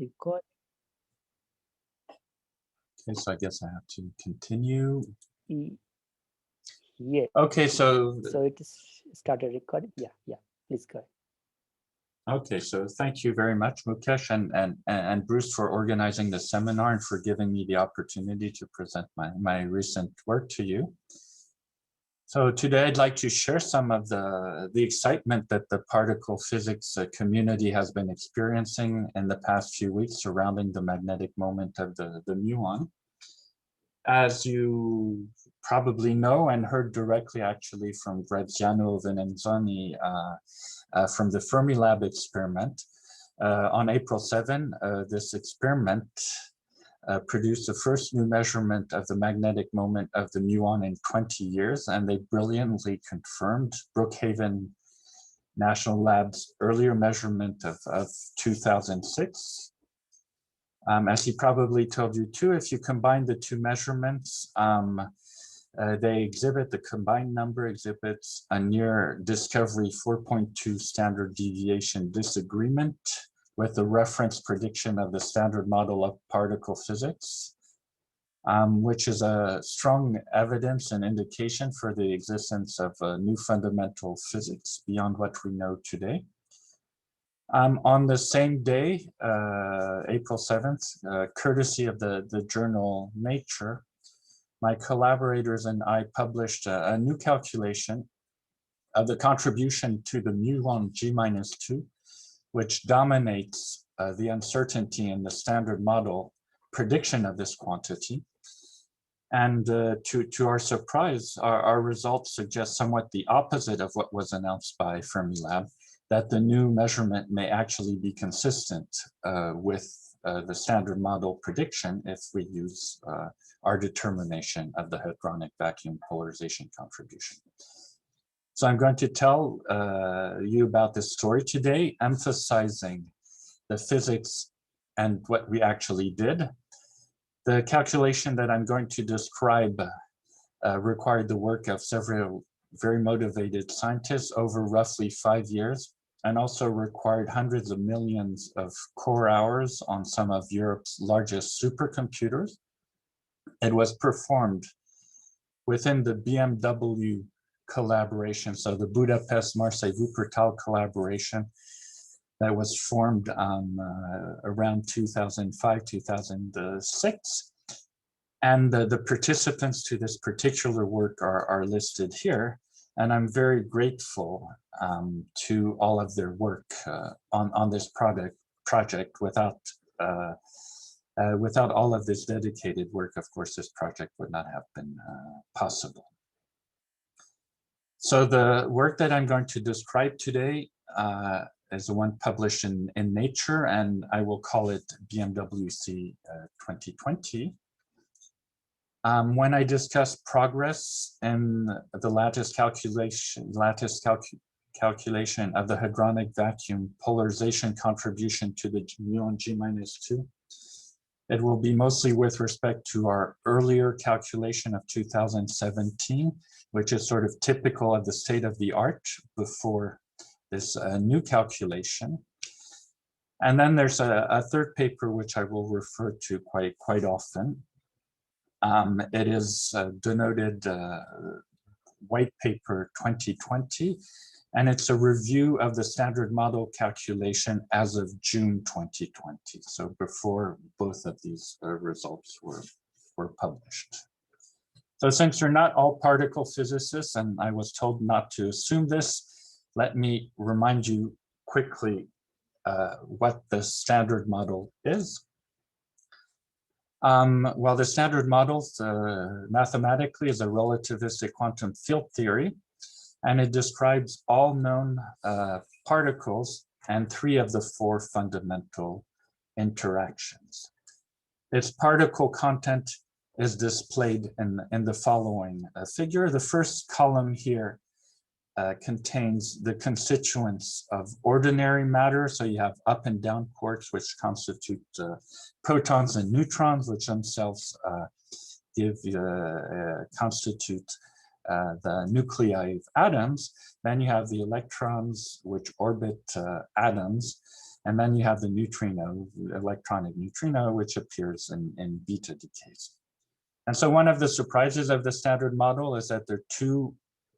record. Okay, so I guess I have to continue. Yeah. Okay, so it is started recording. Yeah, please go ahead. Okay, so thank you very much, Mukesh and Bruce, for organizing the seminar and for giving me the opportunity to present my recent work to you. So today I'd like to share some of the excitement that the particle physics community has been experiencing in the past few weeks surrounding the magnetic moment of the Muon. As you probably know and heard directly actually from Graziano Venenzoni from the Fermilab experiment, on April 7, this experiment produced the first new measurement of the magnetic moment of the muon in 20 years, and they brilliantly confirmed Brookhaven National Lab's earlier measurement of 2006. As he probably told you too, if you combine the two measurements, the combined number exhibits a near discovery 4.2 standard deviation disagreement with the reference prediction of the standard model of particle physics, which is a strong evidence and indication for the existence of new fundamental physics beyond what we know today. On the same day, April 7th, courtesy of the journal Nature, my collaborators and I published a new calculation of the contribution to the muon g-2, which dominates the uncertainty in the standard model prediction of this quantity. And to our surprise, our results suggest somewhat the opposite of what was announced by Fermilab, that the new measurement may actually be consistent with the standard model prediction if we use our determination of the hadronic vacuum polarization contribution. So I'm going to tell you about this story today, emphasizing the physics and what we actually did. The calculation that I'm going to describe required the work of several very motivated scientists over roughly 5 years, and also required hundreds of millions of core hours on some of Europe's largest supercomputers. It was performed within the BMW collaboration, so the Budapest Marseille Wuppertal collaboration that was formed around 2005, 2006. And the participants to this particular work are listed here. And I'm very grateful to all of their work on this project. Without all of this dedicated work, of course, this project would not have been possible. So the work that I'm going to describe today is the one published in Nature, and I will call it BMWC 2020. When I discuss progress in the lattice calculation of the hadronic vacuum polarization contribution to the muon g-2, it will be mostly with respect to our earlier calculation of 2017, which is sort of typical of the state of the art before this new calculation. And then there's a third paper which I will refer to quite often. It is denoted White Paper 2020, and it's a review of the standard model calculation as of June 2020, so before both of these results were published. So since you're not all particle physicists, and I was told not to assume this, let me remind you quickly what the standard model is. Well, the standard model mathematically is a relativistic quantum field theory, and it describes all known particles and 3 of the 4 fundamental interactions. Its particle content is displayed in the following figure. The first column here contains the constituents of ordinary matter. So you have up and down quarks, which constitute protons and neutrons, which themselves constitute the nuclei of atoms. Then you have the electrons, which orbit atoms, And then you have the neutrino, electronic neutrino, which appears in beta decays. And so one of the surprises of the standard model is that there are two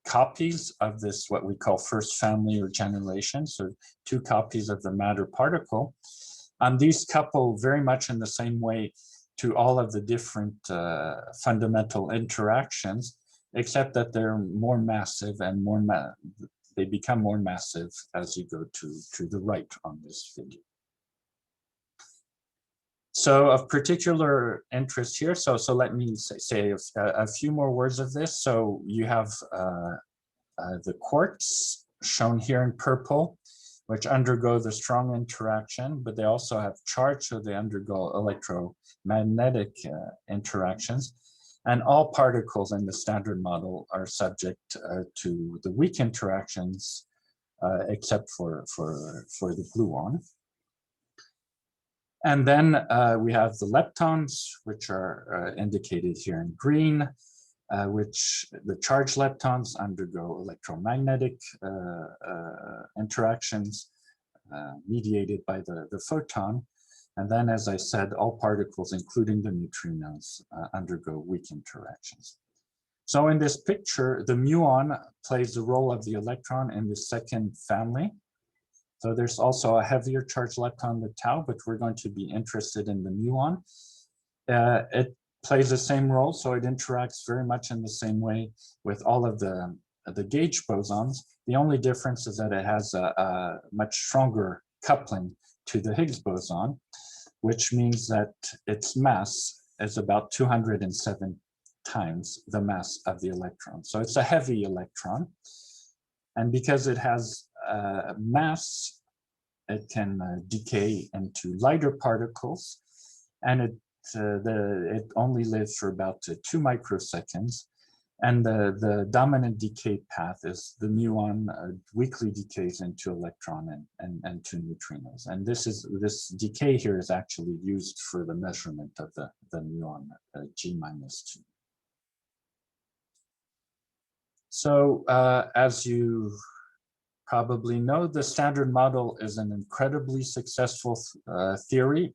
copies of this, what we call first family or generation, so two copies of the matter particle. These couple very much in the same way to all of the different fundamental interactions, except that they're more massive and they become more massive as you go to the right on this figure. So of particular interest here, so let me say a few more words of this. So you have the quarks shown here in purple, which undergo the strong interaction, but they also have charge, so they undergo electromagnetic interactions. And all particles in the standard model are subject to the weak interactions, except for the gluon. And then we have the leptons, which are indicated here in green, which the charged leptons undergo electromagnetic interactions mediated by the photon. And then, as I said, all particles, including the neutrinos, undergo weak interactions. So in this picture, the muon plays the role of the electron in the second family. So there's also a heavier charged lepton, the tau, but we're going to be interested in the muon. It plays the same role, so it interacts very much in the same way with all of the gauge bosons. The only difference is that it has a much stronger coupling to the Higgs boson, which means that its mass is about 207 times the mass of the electron. So it's a heavy electron. And because it has mass, it can decay into lighter particles, and it only lives for about 2 microseconds. And the dominant decay path is the muon weakly decays into electron and to neutrinos. And this decay here is actually used for the measurement of the muon g-2. So as you probably know, the standard model is an incredibly successful theory.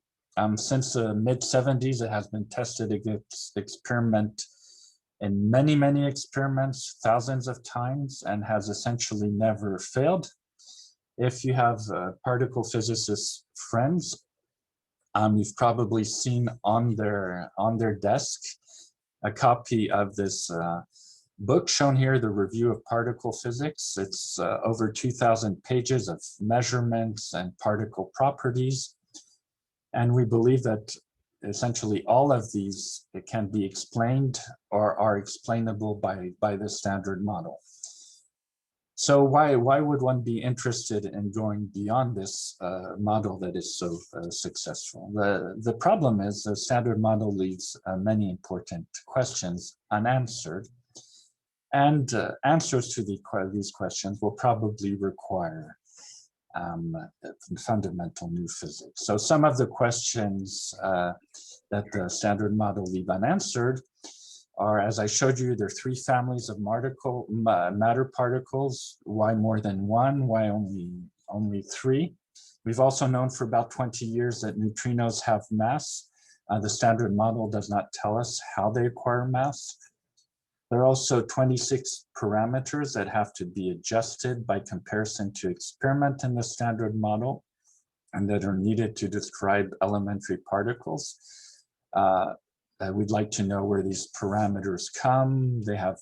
Since the mid-70s, it has been tested against experiment in many experiments, thousands of times, and has essentially never failed. If you have particle physicist friends, you've probably seen on their desk a copy of this book shown here, the Review of Particle Physics. It's over 2,000 pages of measurements and particle properties. And we believe that essentially all of these can be explained or are explainable by the standard model. So why would one be interested in going beyond this model that is so successful? The problem is the standard model leaves many important questions unanswered. And answers to these questions will probably require fundamental new physics. So some of the questions that the standard model leave unanswered are, as I showed you, there are 3 families of matter particles. Why more than one? Why only 3? We've also known for about 20 years that neutrinos have mass. The standard model does not tell us how they acquire mass. There are also 26 parameters that have to be adjusted by comparison to experiment in the standard model and that are needed to describe elementary particles. We'd like to know where these parameters come. They have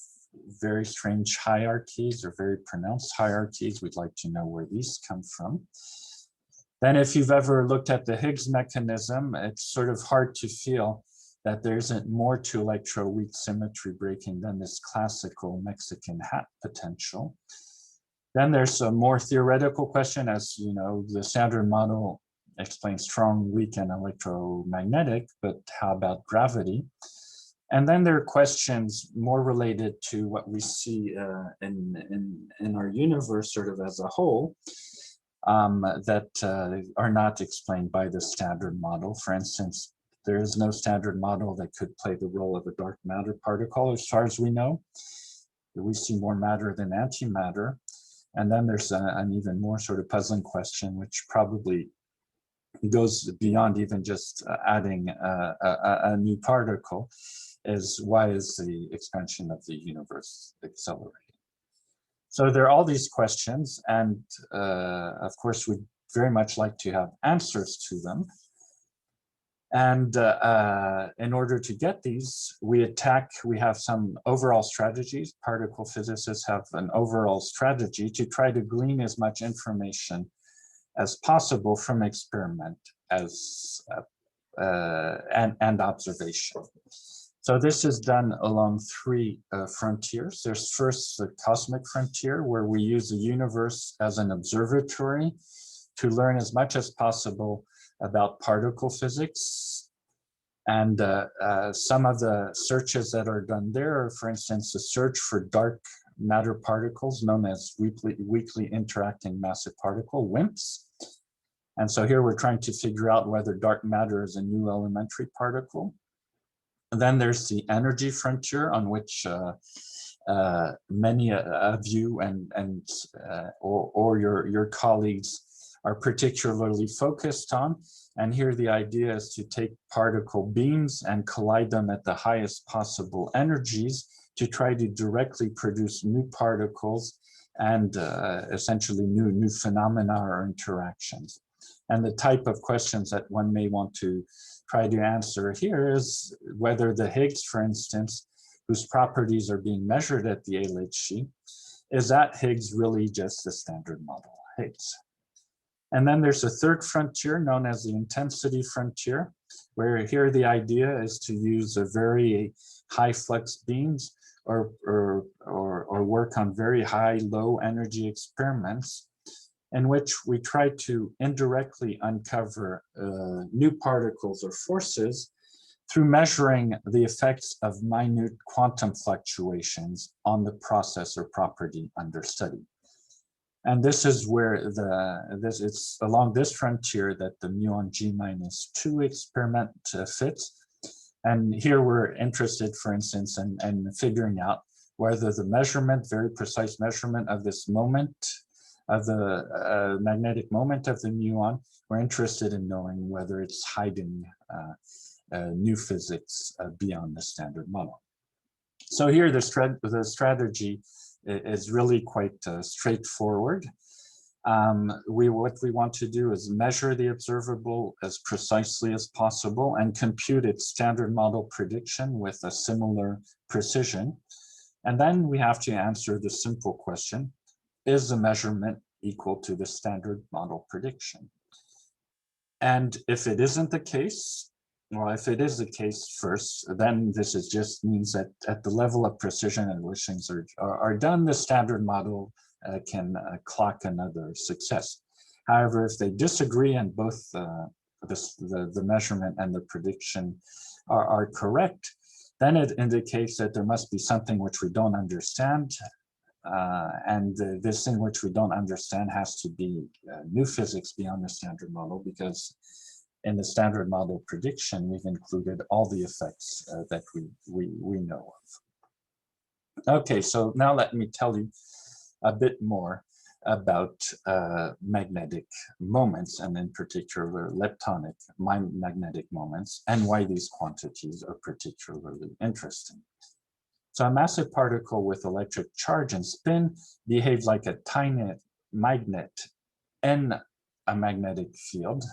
very strange hierarchies or very pronounced hierarchies. We'd like to know where these come from. Then if you've ever looked at the Higgs mechanism, it's sort of hard to feel that there isn't more to electroweak symmetry breaking than this classical Mexican hat potential. Then there's a more theoretical question, as you know, the standard model explains strong, weak, and electromagnetic, but how about gravity? And then there are questions more related to what we see in our universe sort of as a whole that are not explained by the standard model. For instance, there is no standard model that could play the role of a dark matter particle, as far as we know. We see more matter than antimatter. And then there's an even more sort of puzzling question, which probably goes beyond even just adding a new particle, is why is the expansion of the universe accelerating? So there are all these questions, and of course we'd very much like to have answers to them. And in order to get these, we have some overall strategies. Particle physicists have an overall strategy to try to glean as much information as possible from experiment and observation. So this is done along three frontiers. There's first the cosmic frontier, where we use the universe as an observatory to learn as much as possible about particle physics. And some of the searches that are done there are, for instance, a search for dark matter particles known as weakly interacting massive particle, WIMPs. And so here we're trying to figure out whether dark matter is a new elementary particle. And then there's the energy frontier, on which many of you or your colleagues are particularly focused on. And here the idea is to take particle beams and collide them at the highest possible energies to try to directly produce new particles and essentially new phenomena or interactions. And the type of questions that one may want to try to answer here is whether the Higgs, for instance, whose properties are being measured at the LHC, is that Higgs really just the standard model Higgs? And then there's a third frontier known as the intensity frontier, where here the idea is to use a very high flux beams or work on very high low energy experiments in which we try to indirectly uncover new particles or forces through measuring the effects of minute quantum fluctuations on the process or property under study. And this is where it's along this frontier that the Muon g-2 experiment fits. And here we're interested, for instance, in figuring out whether the measurement, very precise measurement of this moment, of the magnetic moment of the muon, we're interested in knowing whether it's hiding new physics beyond the standard model. So here the strategy is really quite straightforward. What we want to do is measure the observable as precisely as possible and compute its standard model prediction with a similar precision. And then we have to answer the simple question, is the measurement equal to the standard model prediction? And if it isn't the case, well, if it is the case first, then this just means that at the level of precision at which things are done, the standard model can clock another success. However, if they disagree and both the measurement and the prediction are correct, then it indicates that there must be something which we don't understand. And this thing which we don't understand has to be new physics beyond the standard model, because in the standard model prediction, we've included all the effects that we know of. Okay, so now let me tell you a bit more about magnetic moments, and in particular leptonic magnetic moments, and why these quantities are particularly interesting. So a massive particle with electric charge and spin behaves like a tiny magnet in a magnetic field,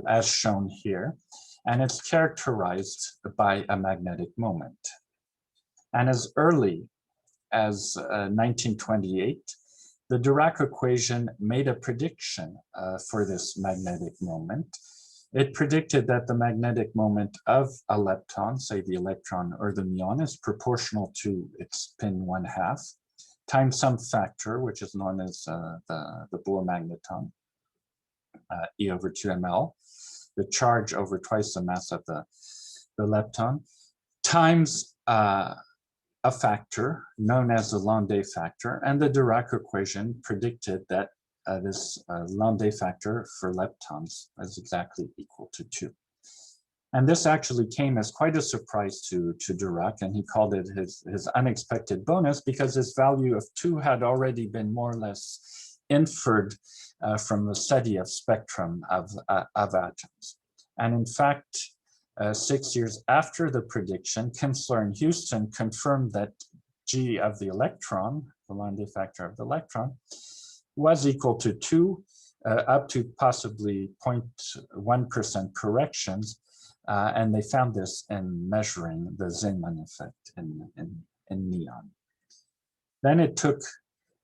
as shown here, and it's characterized by a magnetic moment. And as early as 1928, the Dirac equation made a prediction for this magnetic moment. It predicted that the magnetic moment of a lepton, say the electron or the muon, is proportional to its spin 1/2 times some factor, which is known as the Bohr magneton, E over 2mL, the charge over twice the mass of the lepton, times a factor known as the Landé factor. And the Dirac equation predicted that this Landé factor for leptons is exactly equal to 2. And this actually came as quite a surprise to Dirac, and he called it his unexpected bonus, because this value of 2 had already been more or less inferred from the study of spectrum of atoms. And in fact, 6 years after the prediction, Kinsler and Houston confirmed that G of the electron, the Landé factor of the electron, was equal to 2, up to possibly 0.1% corrections. And they found this in measuring the Zeeman effect in Muon. Then it took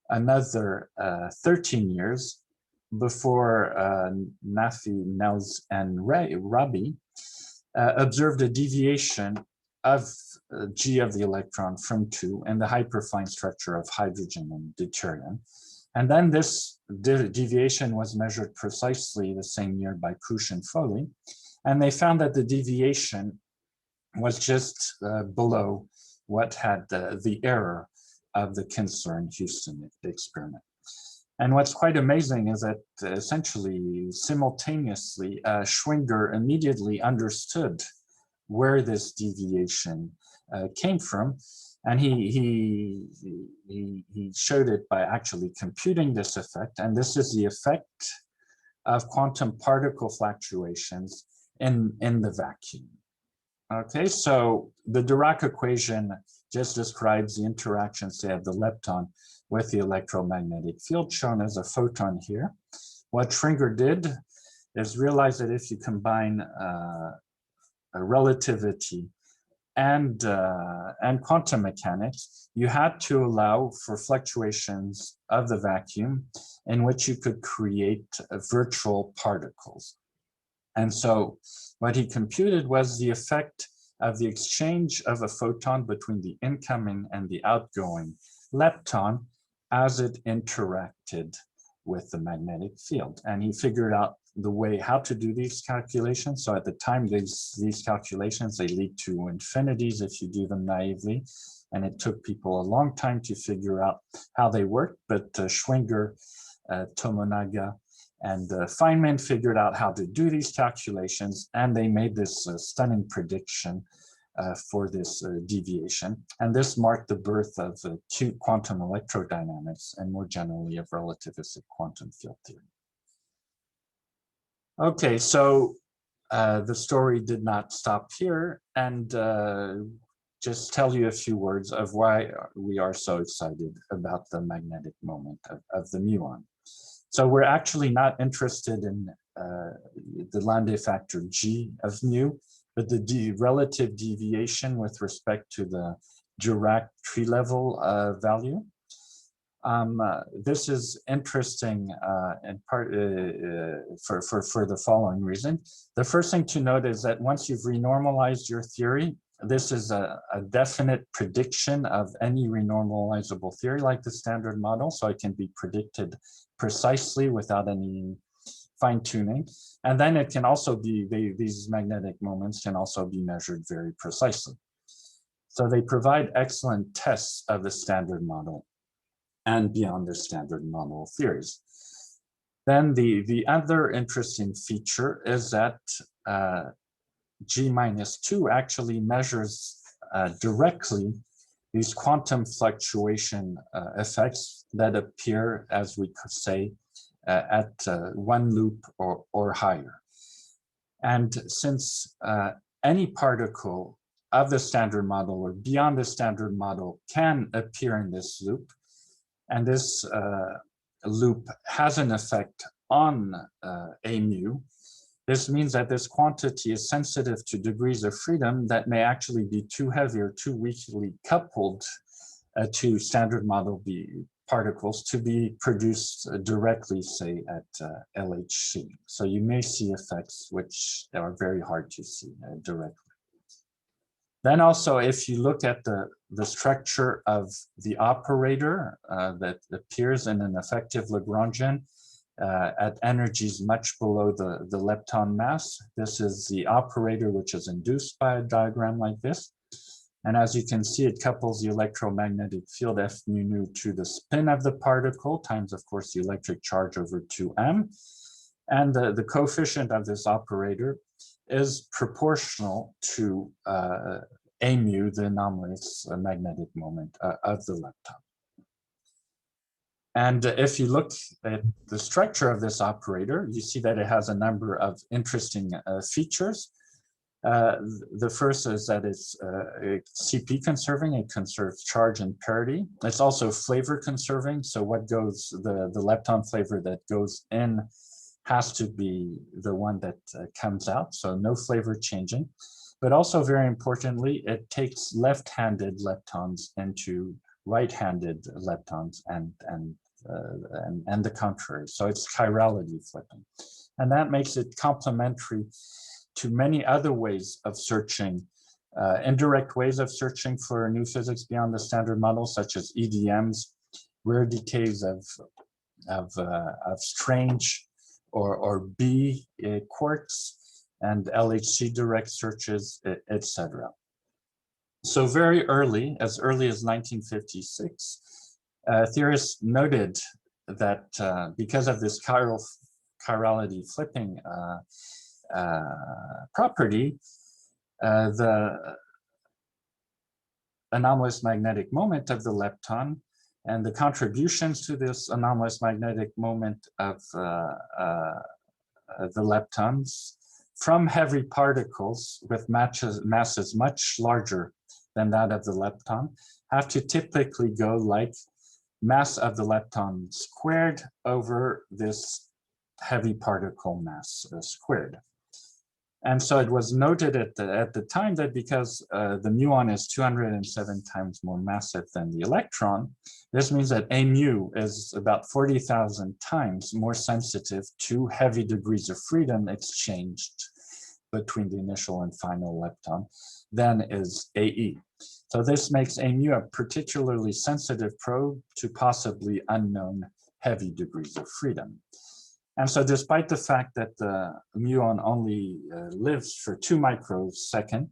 another 13 years before Nafi, Nels, and Rabi observed a deviation of G of the electron from 2 in the hyperfine structure of hydrogen and deuterium. And then this deviation was measured precisely the same year by Kush and Foley. And they found that the deviation was just below what had the error of the Kinsler and Houston experiment. And what's quite amazing is that essentially simultaneously, Schwinger immediately understood where this deviation came from. And he showed it by actually computing this effect. And this is the effect of quantum particle fluctuations in the vacuum. Okay, so the Dirac equation just describes the interaction, say, of the lepton with the electromagnetic field, shown as a photon here. What Schwinger did is realize that if you combine a relativity and quantum mechanics, you had to allow for fluctuations of the vacuum in which you could create virtual particles. And so what he computed was the effect of the exchange of a photon between the incoming and the outgoing lepton as it interacted with the magnetic field. And he figured out the way how to do these calculations. So at the time, these calculations, they lead to infinities if you do them naively. And it took people a long time to figure out how they work. But Schwinger, Tomonaga, and Feynman figured out how to do these calculations, and they made this stunning prediction for this deviation. And this marked the birth of quantum electrodynamics and more generally of relativistic quantum field theory. Okay, so the story did not stop here, and just tell you a few words of why we are so excited about the magnetic moment of the muon. So we're actually not interested in the Landé factor G of mu, but the relative deviation with respect to the Dirac tree level value. This is interesting in part for the following reason. The first thing to note is that once you've renormalized your theory, this is a definite prediction of any renormalizable theory like the standard model, so it can be predicted precisely without any fine-tuning. And then it can also be, these magnetic moments can also be measured very precisely. So they provide excellent tests of the standard model and beyond the standard model theories. Then the other interesting feature is that G-2 actually measures directly these quantum fluctuation effects that appear, as we could say, at 1 loop or higher. And since any particle of the standard model or beyond the standard model can appear in this loop, and this loop has an effect on a mu, this means that this quantity is sensitive to degrees of freedom that may actually be too heavy or too weakly coupled to standard model particles to be produced directly, say, at LHC. So you may see effects which are very hard to see directly. Then also, if you look at the structure of the operator that appears in an effective Lagrangian at energies much below the lepton mass, this is the operator which is induced by a diagram like this. And as you can see, it couples the electromagnetic field F mu nu to the spin of the particle times, of course, the electric charge over 2m. And the coefficient of this operator is proportional to a mu, the anomalous magnetic moment of the lepton. And if you look at the structure of this operator, you see that it has a number of interesting features. The first is that it's CP conserving, it conserves charge and parity. It's also flavor conserving, so what goes, the lepton flavor that goes in has to be the one that comes out, so no flavor changing. But also very importantly, it takes left-handed leptons into right-handed leptons and the contrary. So it's chirality flipping. And that makes it complementary to many other ways of searching, indirect ways of searching for new physics beyond the standard model, such as EDMs, rare decays of strange or B quarks, and LHC direct searches, etc. So very early, as early as 1956, theorists noted that because of this chirality flipping property, the anomalous magnetic moment of the lepton and the contributions to this anomalous magnetic moment of the leptons from heavy particles with masses much larger than that of the lepton have to typically go like mass of the lepton squared over this heavy particle mass squared. And so it was noted at the time that because the muon is 207 times more massive than the electron, this means that a mu is about 40,000 times more sensitive to heavy degrees of freedom exchanged between the initial and final lepton than is AE. So this makes a mu a particularly sensitive probe to possibly unknown heavy degrees of freedom. And so despite the fact that the muon only lives for 2 microseconds,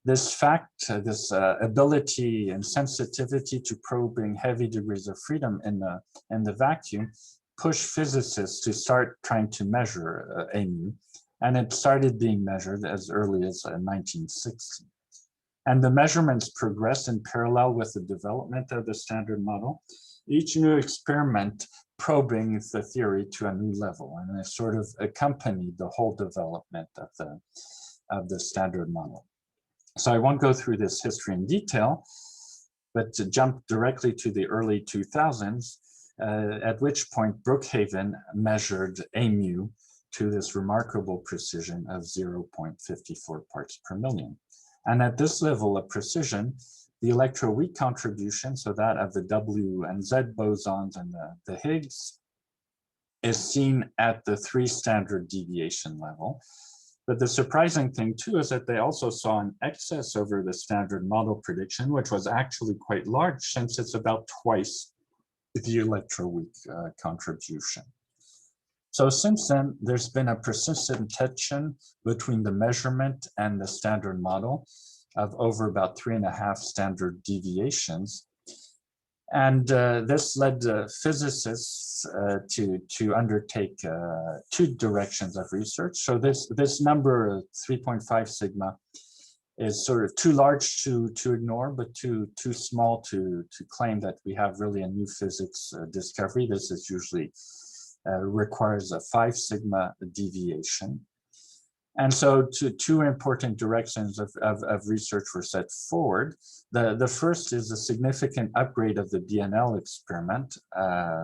this fact, this ability and sensitivity to probing heavy degrees of freedom in the vacuum pushed physicists to start trying to measure a mu. And it started being measured as early as 1960. And the measurements progressed in parallel with the development of the standard model. Each new experiment probing the theory to a new level, and it sort of accompanied the whole development of the standard model. So I won't go through this history in detail, but to jump directly to the early 2000s, at which point Brookhaven measured a mu to this remarkable precision of 0.54 parts per million. And at this level of precision, the electroweak contribution, so that of the W and Z bosons and the Higgs, is seen at the 3 standard deviation level. But the surprising thing too is that they also saw an excess over the standard model prediction, which was actually quite large since it's about twice the electroweak contribution. So since then, there's been a persistent tension between the measurement and the standard model of over about 3.5 standard deviations. And this led physicists to undertake 2 directions of research. So this number, 3.5 sigma, is sort of too large to ignore, but too small to claim that we have really a new physics discovery. This is usually requires a 5 sigma deviation. And so 2 important directions of research were set forward. The first is a significant upgrade of the BNL experiment.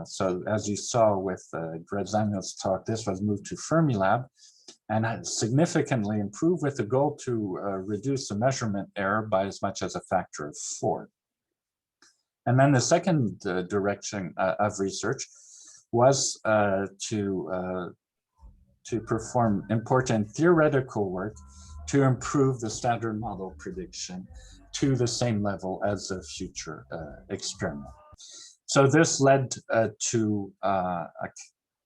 So as you saw with Graziano's talk, this was moved to Fermilab and significantly improved with the goal to reduce the measurement error by as much as a factor of 4. And then the second direction of research was to perform important theoretical work to improve the standard model prediction to the same level as a future experiment. So this led to a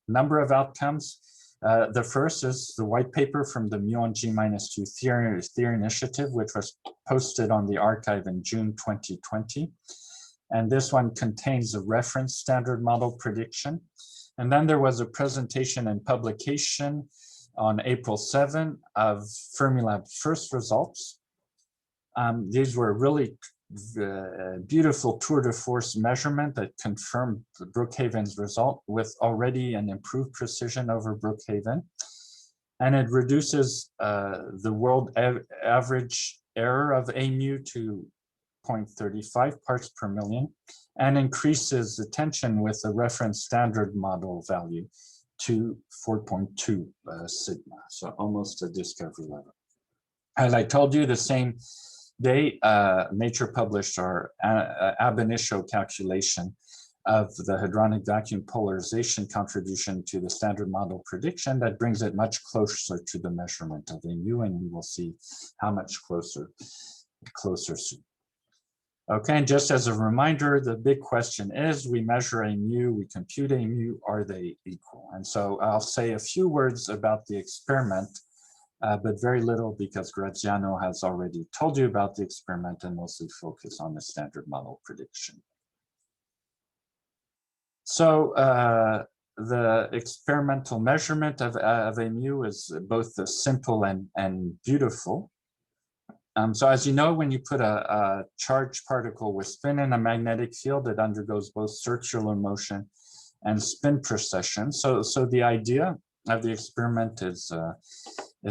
number of outcomes. The first is the white paper from the Muon G-2 theory initiative, which was posted on the archive in June 2020. And this one contains a reference standard model prediction. And then there was a presentation and publication on April 7 of Fermilab's first results. These were really the beautiful tour de force measurement that confirmed Brookhaven's result with already an improved precision over Brookhaven. And it reduces the world average error of A mu to 0.35 parts per million and increases the tension with the reference standard model value to 4.2 sigma, so almost a discovery level. As I told you, the same day, Nature published our ab initio calculation of the hadronic vacuum polarization contribution to the standard model prediction that brings it much closer to the measurement of A mu, and we will see how much closer soon. Okay, and just as a reminder, the big question is, we measure A mu, we compute A mu, are they equal? And so I'll say a few words about the experiment, but very little because Graziano has already told you about the experiment and mostly focus on the standard model prediction. So the experimental measurement of A mu is both simple and beautiful. So as you know, when you put a charged particle with spin in a magnetic field, it undergoes both circular motion and spin precession. So the idea of the experiment is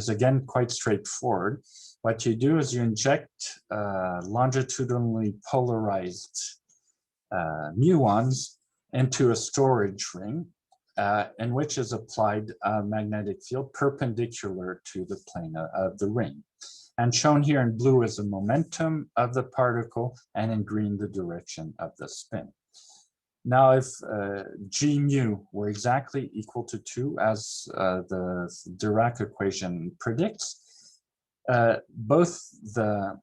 again quite straightforward. What you do is you inject longitudinally polarized muons into a storage ring in which is applied a magnetic field perpendicular to the plane of the ring. And shown here in blue is the momentum of the particle, and in green the direction of the spin. Now, if g mu were exactly equal to 2, as the Dirac equation predicts, both the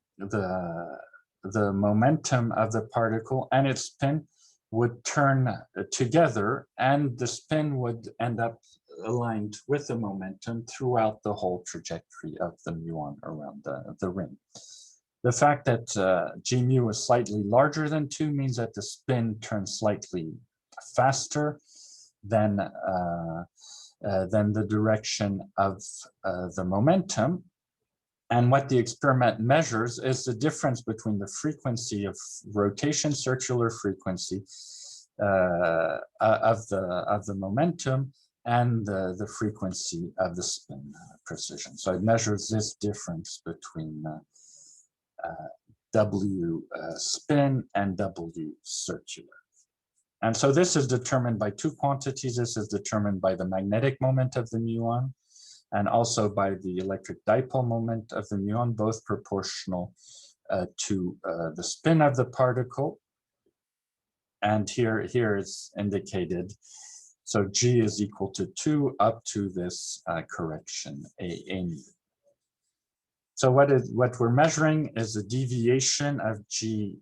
momentum of the particle and its spin would turn together, and the spin would end up aligned with the momentum throughout the whole trajectory of the muon around the ring. The fact that g mu is slightly larger than 2 means that the spin turns slightly faster than the direction of the momentum. And what the experiment measures is the difference between the frequency of rotation, circular frequency of the momentum, and the frequency of the spin precision. So it measures this difference between W spin and W circular. And so this is determined by two quantities. This is determined by the magnetic moment of the muon and also by the electric dipole moment of the muon, both proportional to the spin of the particle. And here is indicated. So G is equal to 2 up to this correction, A mu. So what we're measuring is the deviation of G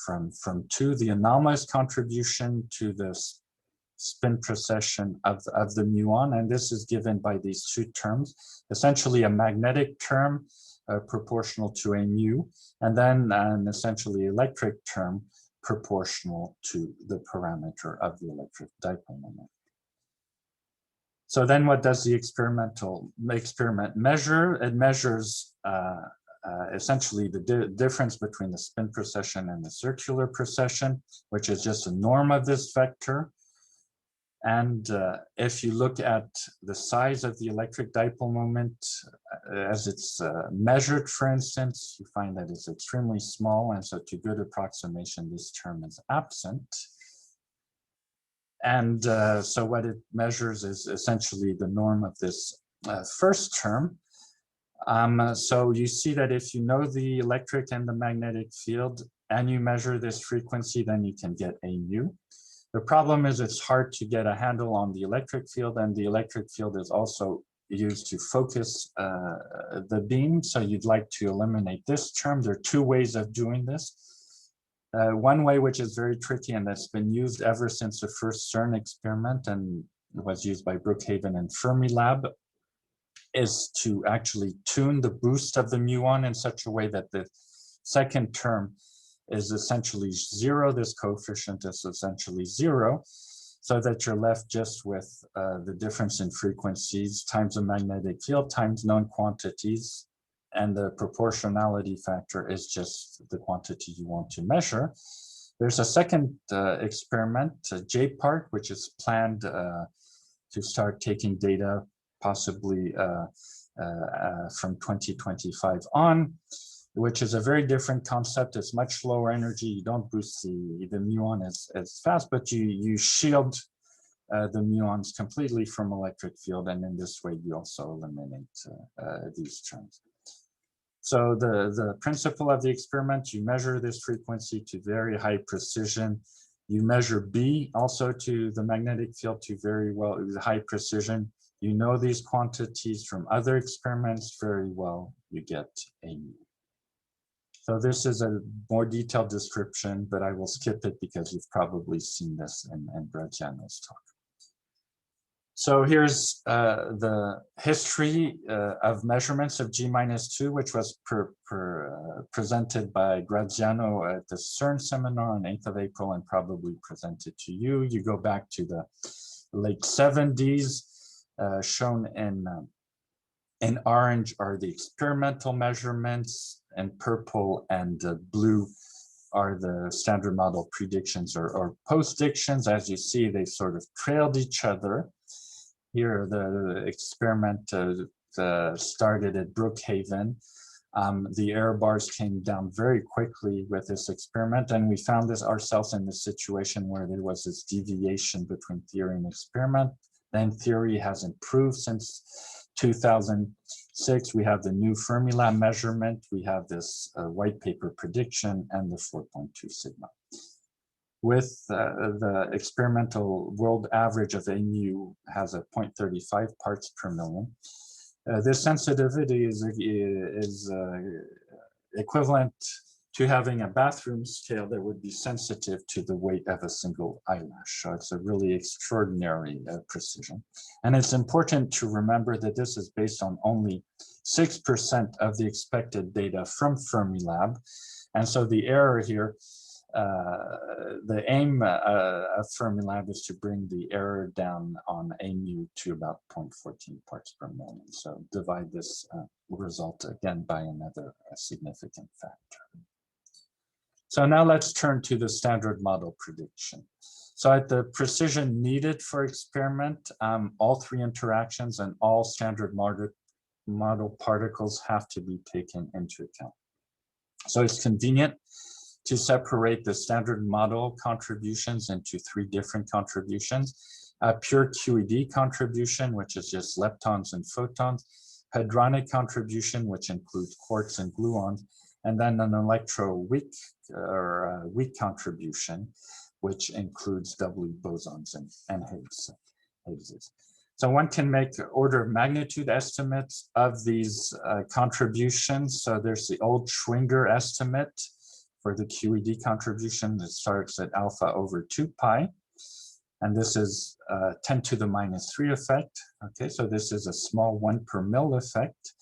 from 2, the anomalous contribution to the spin precession of the muon. And this is given by these two terms, essentially a magnetic term proportional to A mu, and then an essentially electric term proportional to the parameter of the electric dipole moment. So then what does the experiment measure? It measures essentially the difference between the spin precession and the circular precession, which is just a norm of this vector. And if you look at the size of the electric dipole moment as it's measured, for instance, you find that it's extremely small. And so to good approximation, this term is absent. And so what it measures is essentially the norm of this first term. So you see that if you know the electric and the magnetic field and you measure this frequency, then you can get A mu. The problem is it's hard to get a handle on the electric field, and the electric field is also used to focus the beam. So you'd like to eliminate this term. There are two ways of doing this. One way, which is very tricky and that's been used ever since the first CERN experiment and was used by Brookhaven and Fermilab, is to actually tune the boost of the muon in such a way that the second term is essentially 0. This coefficient is essentially 0, so that you're left just with the difference in frequencies times the magnetic field times known quantities and the proportionality factor is just the quantity you want to measure. There's a second experiment, J-part, which is planned to start taking data possibly from 2025 on, which is a very different concept. It's much lower energy. You don't boost the muon as fast, but you shield the muons completely from electric field, and in this way you also eliminate these terms. So the principle of the experiment, you measure this frequency to very high precision. You measure B also to the magnetic field to very high precision. You know these quantities from other experiments very well. You get a mu. So this is a more detailed description, but I will skip it because you've probably seen this in Graziano's talk. So here's the history of measurements of G-2, which was presented by Graziano at the CERN seminar on 8th of April and probably presented to you. You go back to the late 70s, shown in orange are the experimental measurements, and purple and blue are the standard model predictions or post-dictions. As you see, they sort of trailed each other. Here, the experiment started at Brookhaven. The error bars came down very quickly with this experiment, and we found this ourselves in the situation where there was this deviation between theory and experiment. Then theory has improved since 2006. We have the new Fermilab measurement. We have this white paper prediction and the 4.2 sigma. With the experimental world average of a mu has a 0.35 parts per million. This sensitivity is equivalent to having a bathroom scale that would be sensitive to the weight of a single eyelash. So it's a really extraordinary precision. And it's important to remember that this is based on only 6% of the expected data from Fermilab. And so the error here, the aim of Fermilab is to bring the error down on a mu to about 0.14 parts per million. So divide this result again by another significant factor. So now let's turn to the standard model prediction. So at the precision needed for experiment, all three interactions and all standard model particles have to be taken into account. So it's convenient to separate the standard model contributions into three different contributions: a pure QED contribution, which is just leptons and photons; hadronic contribution, which includes quarks and gluons; and then an electroweak or weak contribution, which includes doubly bosons and Higgs. So one can make order of magnitude estimates of these contributions. So there's the old Schwinger estimate for the QED contribution that starts at alpha over 2 pi. And this is 10 to the minus 3 effect. Okay, so this is a small 1 per mil effect.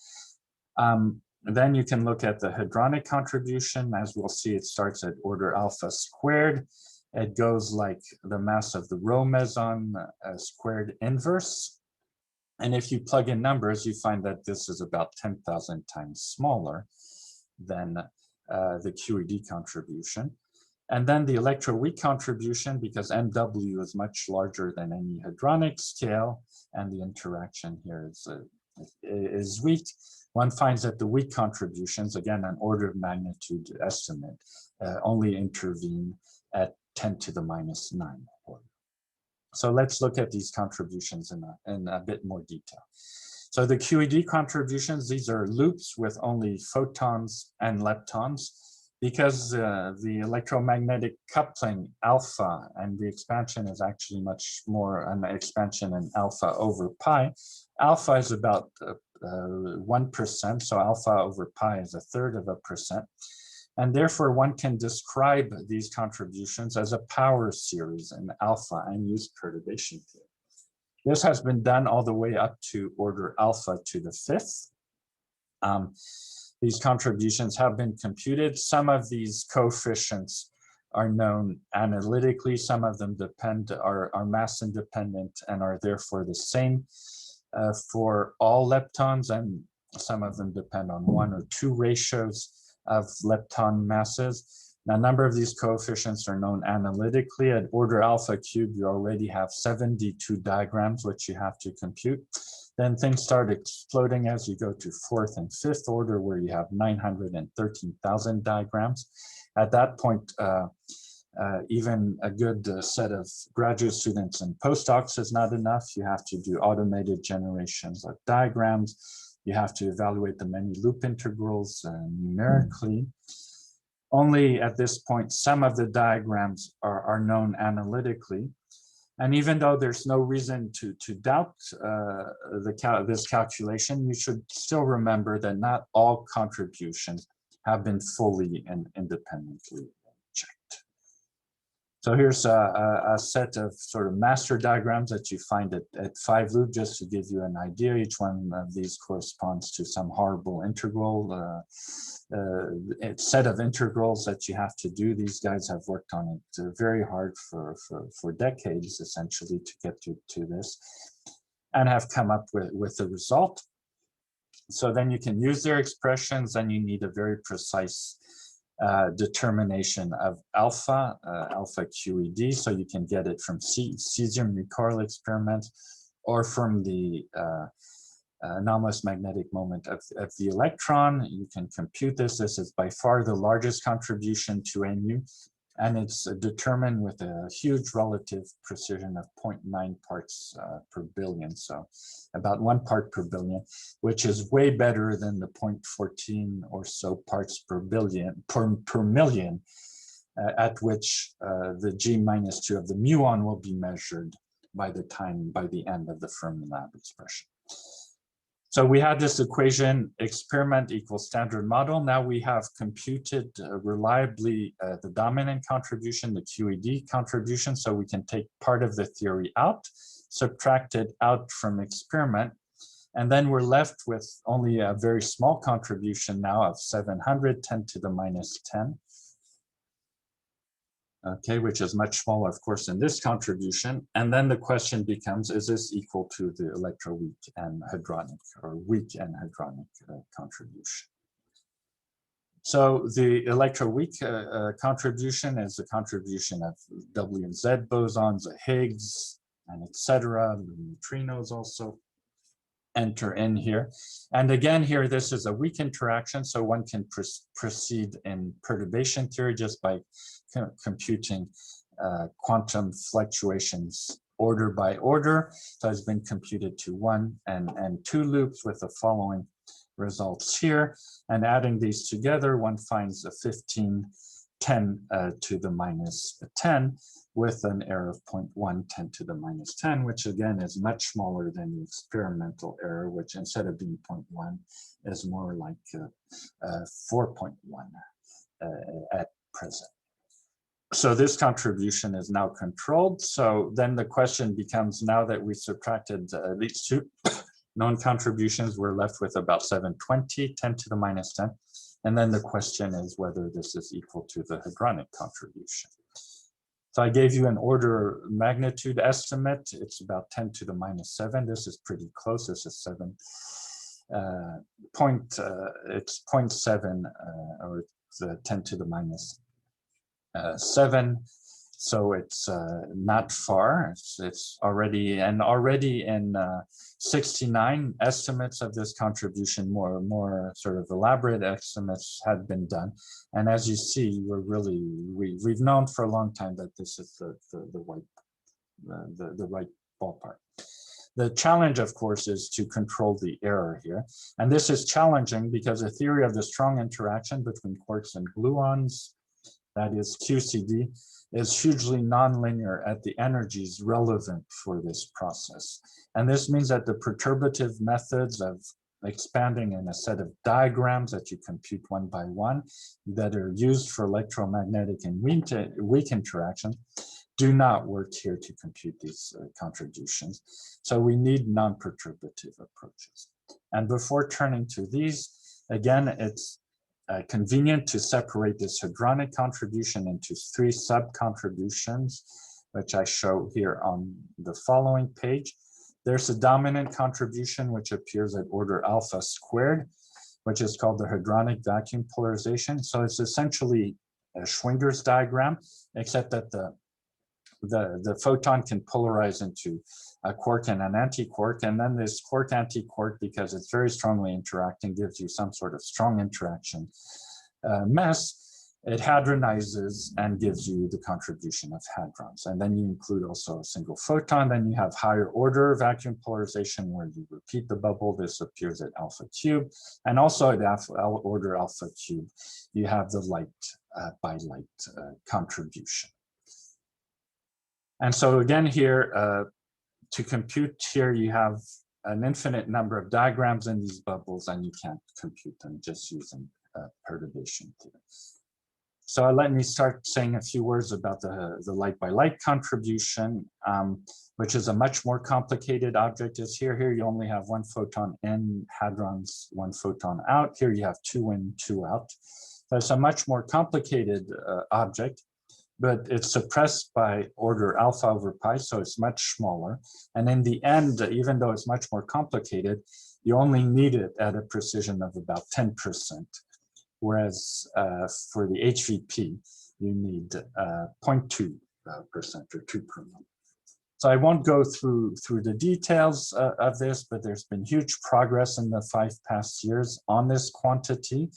Then you can look at the hadronic contribution. As we'll see, it starts at order alpha squared. It goes like the mass of the rho meson squared inverse. And if you plug in numbers, you find that this is about 10,000 times smaller than the QED contribution. And then the electroweak contribution, because MW is much larger than any hadronic scale, and the interaction here is weak. One finds that the weak contributions, again, an order of magnitude estimate, only intervene at 10 to the minus 9 order. So let's look at these contributions in a bit more detail. So the QED contributions, these are loops with only photons and leptons, because the electromagnetic coupling alpha, and the expansion is actually much more an expansion in alpha over pi. Alpha is about 1%, so alpha over pi is 1/3 of a percent. And therefore one can describe these contributions as a power series in alpha and use perturbation theory. This has been done all the way up to order alpha to the 5th. These contributions have been computed. Some of these coefficients are known analytically. Some of them are mass independent and are therefore the same for all leptons. And Some of them depend on 1 or 2 ratios of lepton masses. Now, a number of these coefficients are known analytically. At order alpha cubed, you already have 72 diagrams, which you have to compute. Then things start exploding as you go to 4th and 5th order, where you have 913,000 diagrams. At that point, even a good set of graduate students and postdocs is not enough. You have to do automated generations of diagrams. You have to evaluate the many loop integrals numerically. Only at this point, some of the diagrams are known analytically. And even though there's no reason to doubt this calculation, you should still remember that not all contributions have been fully and independently checked. So here's a set of sort of master diagrams that you find at 5 loop, just to give you an idea. Each one of these corresponds to some horrible integral, set of integrals that you have to do. These guys have worked on it very hard for decades, essentially, to get to this, and have come up with the result. So then you can use their expressions, and you need a very precise determination of alpha QED, so you can get it from cesium recoil experiment or from the anomalous magnetic moment of the electron. You can compute this. This is by far the largest contribution to NU, and it's determined with a huge relative precision of 0.9 parts per billion, so about 1 part per billion, which is way better than the 0.14 or so parts per billion per million, at which the g-2 of the muon will be measured by the end of the Fermilab expression. So we had this equation, experiment equals standard model. Now we have computed reliably the dominant contribution, the QED contribution, so we can take part of the theory out, subtract it out from experiment, and then we're left with only a very small contribution now of 700, 10 to the minus 10. Okay, which is much smaller, of course, in this contribution. And then the question becomes, is this equal to the electroweak and hadronic, or weak and hadronic contribution? So the electroweak contribution is a contribution of W and Z bosons, a Higgs, and etc. The neutrinos also enter in here. And again, here, this is a weak interaction, so one can proceed in perturbation theory just by computing quantum fluctuations order by order. So it's been computed to 1 and 2 loops with the following results here. And adding these together, one finds a 15, 10 to the minus 10 with an error of 0.1, 10 to the minus 10, which again is much smaller than the experimental error, which instead of being 0.1 is more like 4.1 at present. So this contribution is now controlled. So then the question becomes, now that we subtracted these 2 known contributions, we're left with about 720, 10 to the minus 10. And then the question is whether this is equal to the hadronic contribution. So I gave you an order magnitude estimate. It's about 10 to the minus 7. This is pretty close. This is 7. It's 0.7 or it's 10 to the minus 7. So it's not far. It's already in 69 estimates of this contribution, more sort of elaborate estimates had been done. And as you see, we've known for a long time that this is the right ballpark. The challenge, of course, is to control the error here. And this is challenging because the theory of the strong interaction between quarks and gluons, that is QCD, is hugely nonlinear at the energies relevant for this process. And this means that the perturbative methods of expanding in a set of diagrams that you compute one by one that are used for electromagnetic and weak interaction do not work here to compute these contributions. So we need non-perturbative approaches. And before turning to these, again, it's convenient to separate this hadronic contribution into 3 sub-contributions, which I show here on the following page. There's a dominant contribution, which appears at order alpha squared, which is called the hadronic vacuum polarization. So it's essentially a Schwinger's diagram, except that the photon can polarize into a quark and an anti-quark, and then this quark anti-quark, because it's very strongly interacting, gives you some sort of strong interaction mess. It hadronizes and gives you the contribution of hadrons. And then you include also a single photon. Then you have higher order vacuum polarization where you repeat the bubble. This appears at alpha cube. And also at order alpha cube, you have the light by light contribution. And so again here, to compute here, you have an infinite number of diagrams in these bubbles, and you can't compute them just using perturbation theory. So let me start saying a few words about the light by light contribution, which is a much more complicated object. Is here you only have one photon in, hadrons, one photon out. Here you have two in, two out. So it's a much more complicated object, but it's suppressed by order alpha over pi, so it's much smaller. And in the end, even though it's much more complicated, you only need it at a precision of about 10%. Whereas for the HVP, you need 0.2% or 2 per mole. So I won't go through the details of this, but there's been huge progress in the 5 past years on this quantity.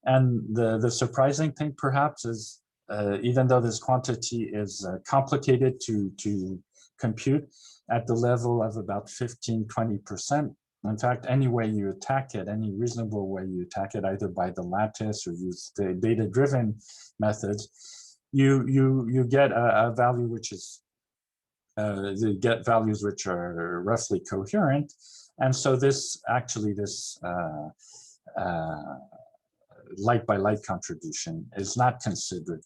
And the surprising thing perhaps is, even though this quantity is complicated to compute at the level of about 15–20%, in fact, any way you attack it, any reasonable way you attack it, either by the lattice or use the data-driven methods, you get a value which is, you get values which are roughly coherent. And so this light by light contribution is not considered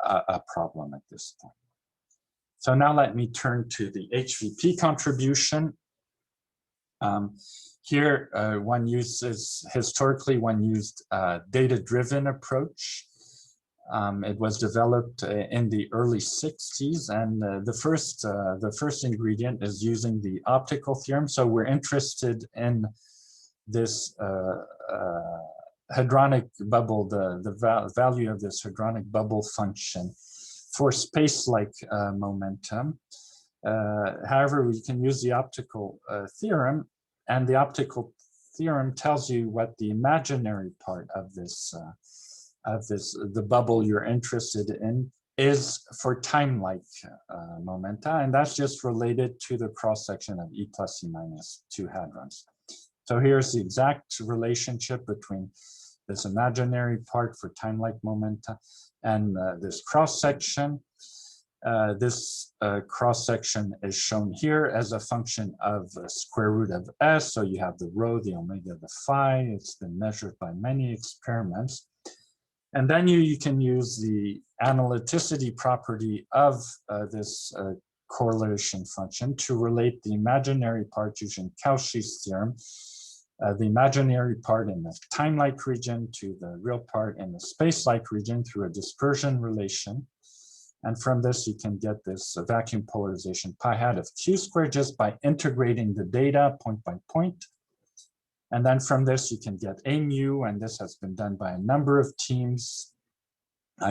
a problem at this point. So now let me turn to the HVP contribution. Here, historically one used a data-driven approach. It was developed in the early 60s, and the first ingredient is using the optical theorem. So we're interested in this hadronic bubble, the value of this hadronic bubble function for space-like momentum. However, we can use the optical theorem, and the optical theorem tells you what the imaginary part of the bubble you're interested in is for time-like momenta, and that's just related to the cross-section of E plus E minus 2 hadrons. So here's the exact relationship between this imaginary part for time-like momenta and this cross-section. This cross-section is shown here as a function of square root of S. So you have the rho, the omega, the phi. It's been measured by many experiments. And then you can use the analyticity property of this correlation function to relate the imaginary part using Cauchy's theorem, the imaginary part in the time-like region to the real part in the space-like region through a dispersion relation. And from this, you can get this vacuum polarization pi hat of q squared just by integrating the data point by point. And then from this, you can get a mu, and this has been done by a number of teams.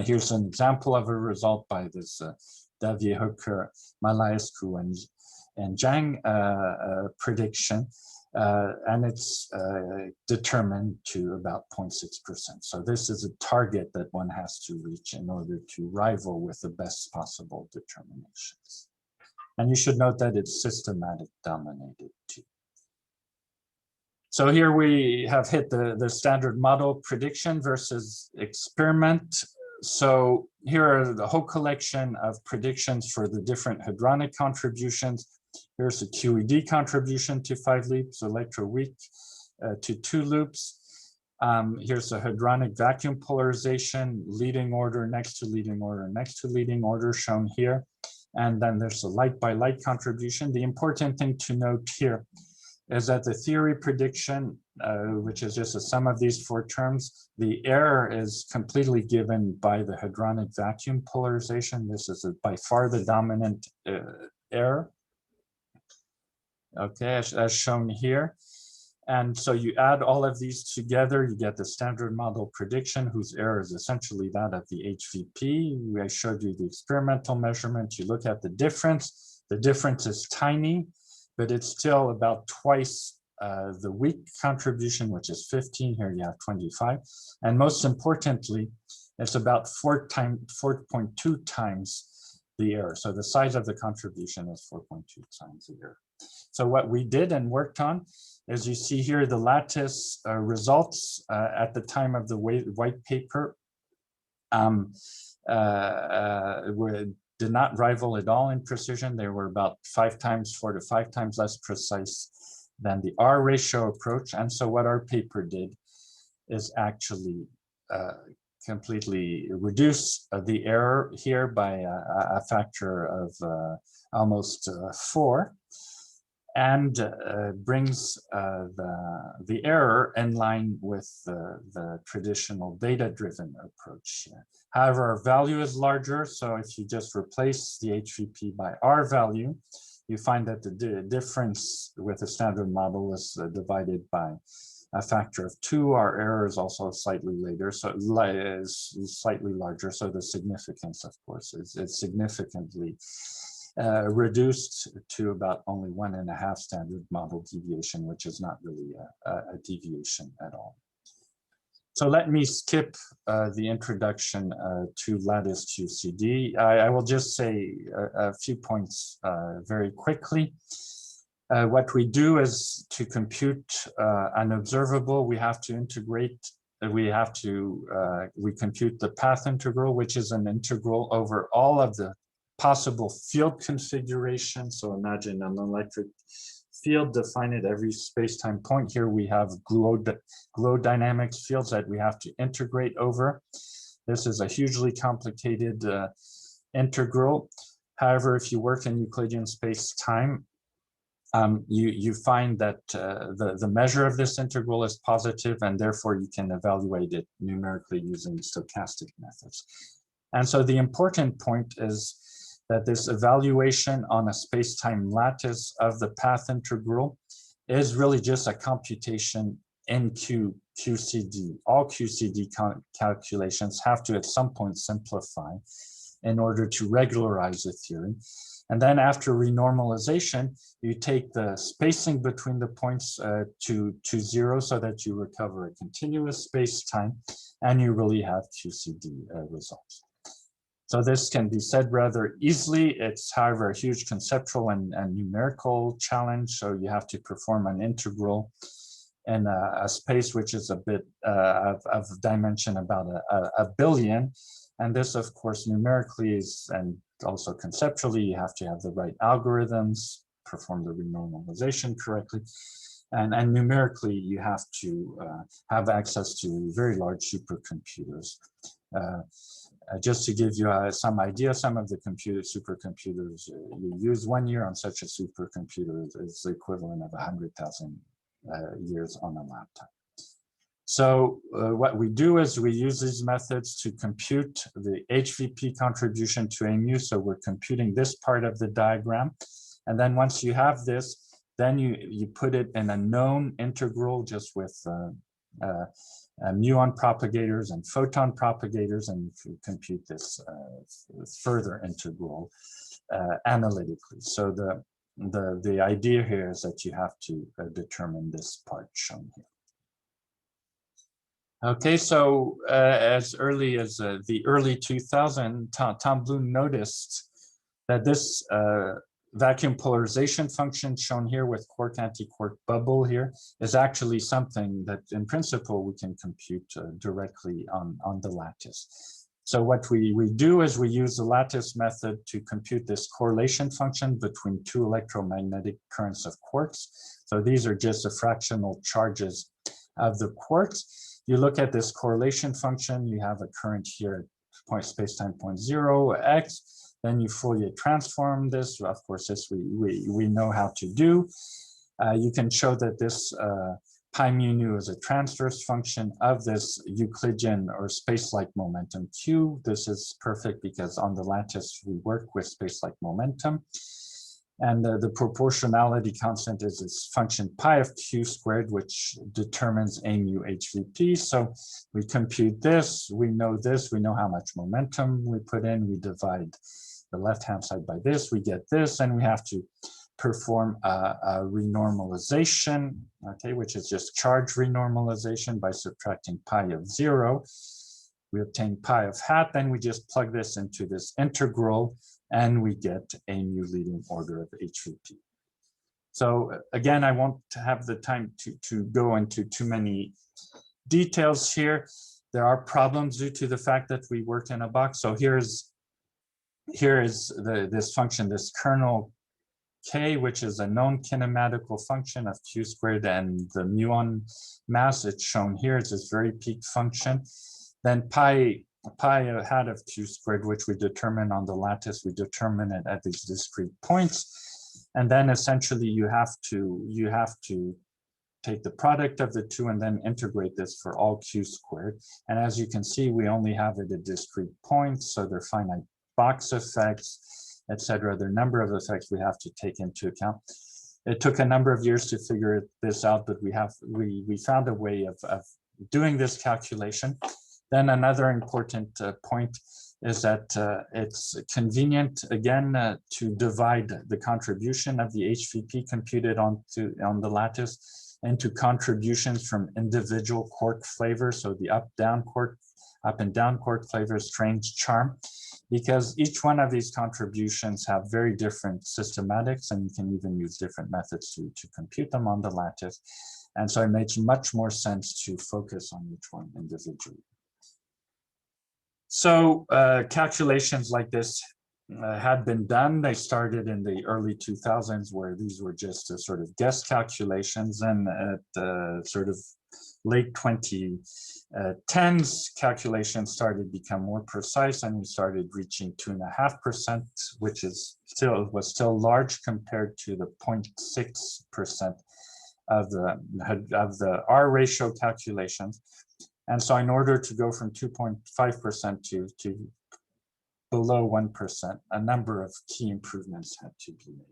Here's an example of a result by this Davier, Hooker, Malaescu, and Zhang prediction. And it's determined to about 0.6%. So this is a target that one has to reach in order to rival with the best possible determinations. And you should note that it's systematic dominated too. So here we have hit the standard model prediction versus experiment. So here are the whole collection of predictions for the different hadronic contributions. Here's a QED contribution to 5 loops, electroweak to 2 loops. Here's a hadronic vacuum polarization, leading order next to leading order next to leading order shown here. And then there's a light by light contribution. The important thing to note here is that the theory prediction, which is just a sum of these 4 terms, the error is completely given by the hadronic vacuum polarization. This is by far the dominant error. okay, as shown here. And so you add all of these together, you get the standard model prediction, whose error is essentially that of the HVP. I showed you the experimental measurement. You look at the difference. The difference is tiny, but it's still about twice the weak contribution, which is 15. Here you have 25. And most importantly, it's about 4.2 times the error. So the size of the contribution is 4.2 times the error. So what we did and worked on, as you see here, the lattice results at the time of the white paper did not rival at all in precision. They were about 4 to 5 times less precise than the R ratio approach. And so what our paper did is actually completely reduce the error here by a factor of almost 4. And brings the error in line with the traditional data-driven approach. However, our value is larger, so if you just replace the HVP by R value, you find that the difference with the standard model is divided by a factor of 2. Our error is also slightly later, so is slightly larger. So the significance, of course, is significantly reduced to about only 1.5 standard model deviation, which is not really a deviation at all. So let me skip the introduction to lattice QCD. I will just say a few points very quickly. What we do is to compute an observable, we have to integrate, we compute the path integral, which is an integral over all of the possible field configuration. So imagine an electric field, define at every space-time point. Here we have gluon dynamics fields that we have to integrate over. This is a hugely complicated integral. However, if you work in Euclidean space-time, you find that the measure of this integral is positive, and therefore you can evaluate it numerically using stochastic methods. And so the important point is that this evaluation on a space-time lattice of the path integral is really just a computation in QCD. All QCD calculations have to at some point simplify in order to regularize the theory. And then after renormalization, you take the spacing between the points to 0 so that you recover a continuous space-time, and you really have QCD results. So this can be said rather easily. It's, however, a huge conceptual and numerical challenge. So you have to perform an integral in a space which is a bit of dimension about a billion. And this, of course, numerically is, and also conceptually, you have to have the right algorithms, perform the renormalization correctly. And numerically, you have to have access to very large supercomputers. Just to give you some idea, some of the supercomputers you use 1 year on such a supercomputer is the equivalent of 100,000 years on a laptop. So what we do is we use these methods to compute the HVP contribution to mu. So we're computing this part of the diagram. And then once you have this, then you put it in a known integral just with muon propagators and photon propagators, and you compute this further integral analytically. So the idea here is that you have to determine this part shown here. Okay, so as early as the early 2000s, Tom Bloom noticed that this vacuum polarization function shown here with quark-antiquark bubble here is actually something that in principle we can compute directly on the lattice. So what we do is we use the lattice method to compute this correlation function between 2 electromagnetic currents of quarks. So these are just the fractional charges of the quarks. You look at this correlation function, you have a current here at space-time point 0, x. Then you Fourier transform this. Of course, this we know how to do. You can show that this pi mu nu is a transverse function of this Euclidean or space-like momentum q. This is perfect because on the lattice we work with space-like momentum. And the proportionality constant is this function pi of q squared, which determines a mu HVP. So we compute this, we know how much momentum we put in, we divide the left-hand side by this, we get this, and we have to perform a renormalization, okay, which is just charge renormalization by subtracting pi of 0. We obtain pi of hat, then we just plug this into this integral, and we get a mu leading order of HVP. So again, I won't have the time to go into too many details here. There are problems due to the fact that we work in a box. So here is this function, this kernel K, which is a known kinematical function of q squared, and the muon mass, it's shown here, it's this very peak function. Then pi hat of q squared, which we determine on the lattice, we determine it at these discrete points. And then essentially you have to take the product of the two and then integrate this for all q squared. And as you can see, we only have it at discrete points, so they're finite box effects, etc. There are a number of effects we have to take into account. It took a number of years to figure this out, but we found a way of doing this calculation. Then another important point is that it's convenient, again, to divide the contribution of the HVP computed on the lattice into contributions from individual quark flavors, so the up and down quark flavors, strange charm, because each one of these contributions have very different systematics, and you can even use different methods to compute them on the lattice. And so it makes much more sense to focus on each one individually. So calculations like this had been done. They started in the early 2000s, where these were just sort of guess calculations, and at sort of late 2010s, calculations started to become more precise, and we started reaching 2.5%, which was still large compared to the 0.6% of the R ratio calculations. And so in order to go from 2.5% to below 1%, a number of key improvements had to be made.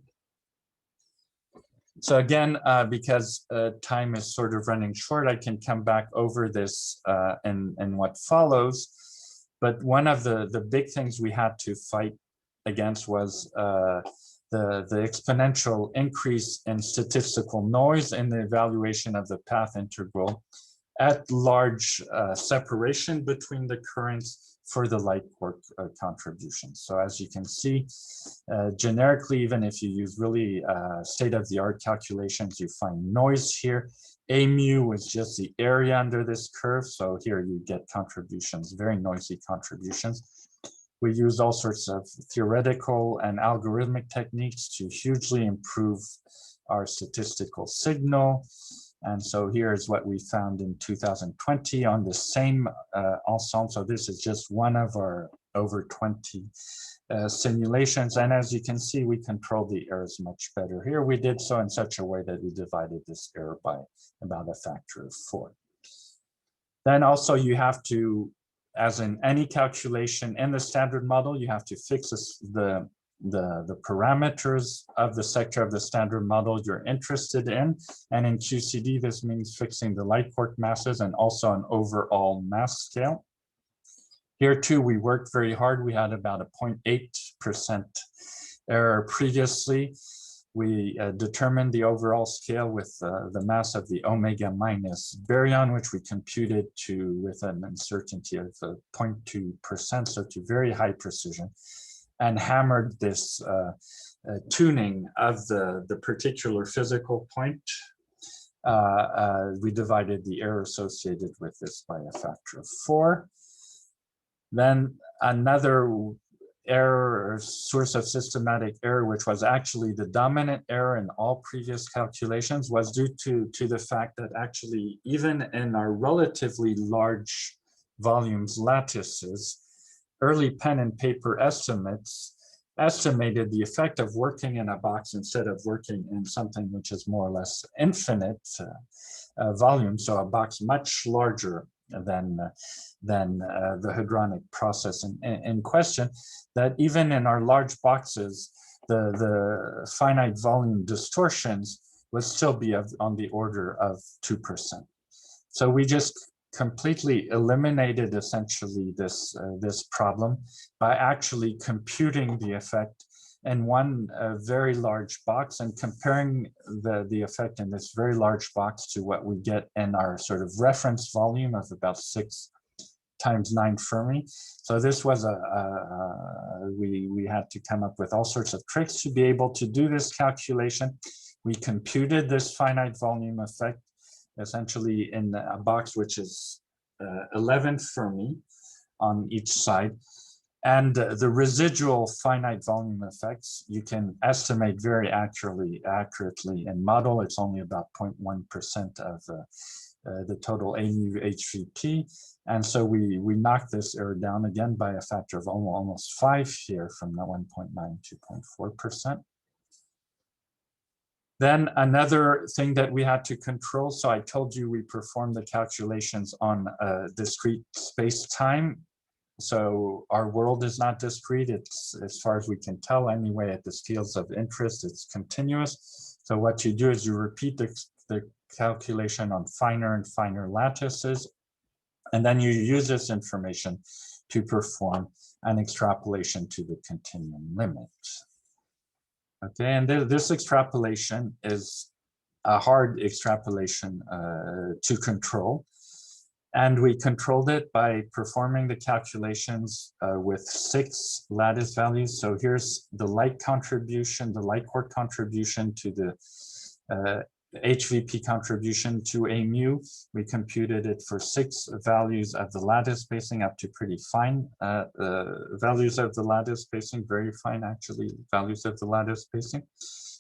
So again, because time is sort of running short, I can come back over this in what follows. But one of the big things we had to fight against was the exponential increase in statistical noise in the evaluation of the path integral at large separation between the currents for the light quark contributions. So as you can see, generically, even if you use really state-of-the-art calculations, you find noise here. A mu is just the area under this curve. So here you get contributions, very noisy contributions. We use all sorts of theoretical and algorithmic techniques to hugely improve our statistical signal. And so here's what we found in 2020 on the same ensemble. So this is just one of our over 20 simulations. And as you can see, we control the errors much better. Here we did so in such a way that we divided this error by about a factor of 4. Then also you have to, as in any calculation in the standard model, you have to fix the parameters of the sector of the standard model you're interested in. And in QCD, this means fixing the light quark masses and also an overall mass scale. Here too, we worked very hard. We had about a 0.8% error previously. We determined the overall scale with the mass of the omega minus baryon, which we computed with an uncertainty of 0.2%, so to very high precision, and hammered this tuning of the particular physical point. We divided the error associated with this by a factor of 4. Then another error or source of systematic error, which was actually the dominant error in all previous calculations, was due to the fact that actually even in our relatively large volumes lattices, early pen and paper estimates estimated the effect of working in a box instead of working in something which is more or less infinite volume, so a box much larger than the hadronic process in question, that even in our large boxes, the finite volume distortions would still be on the order of 2%. So we just completely eliminated essentially this problem by actually computing the effect in one very large box and comparing the effect in this very large box to what we get in our sort of reference volume of about 6 times 9 Fermi. So this was we had to come up with all sorts of tricks to be able to do this calculation. We computed this finite volume effect essentially in a box which is 11 Fermi on each side. And the residual finite volume effects you can estimate very accurately in model. It's only about 0.1% of the total AMU HVP. And so we knocked this error down again by a factor of almost 5 here, from 1.9 to 0.4%. Then another thing that we had to control, so I told you we performed the calculations on discrete space-time. So our world is not discrete. It's, as far as we can tell anyway, at the scales of interest, it's continuous. So what you do is you repeat the calculation on finer and finer lattices, and then you use this information to perform an extrapolation to the continuum limit. Okay, and this extrapolation is a hard extrapolation to control. And we controlled it by performing the calculations with 6 lattice values. So here's the light contribution, the light quark contribution to the HVP contribution to AMU. We computed it for 6 values of the lattice spacing up to pretty fine values of the lattice spacing, very fine actually values of the lattice spacing.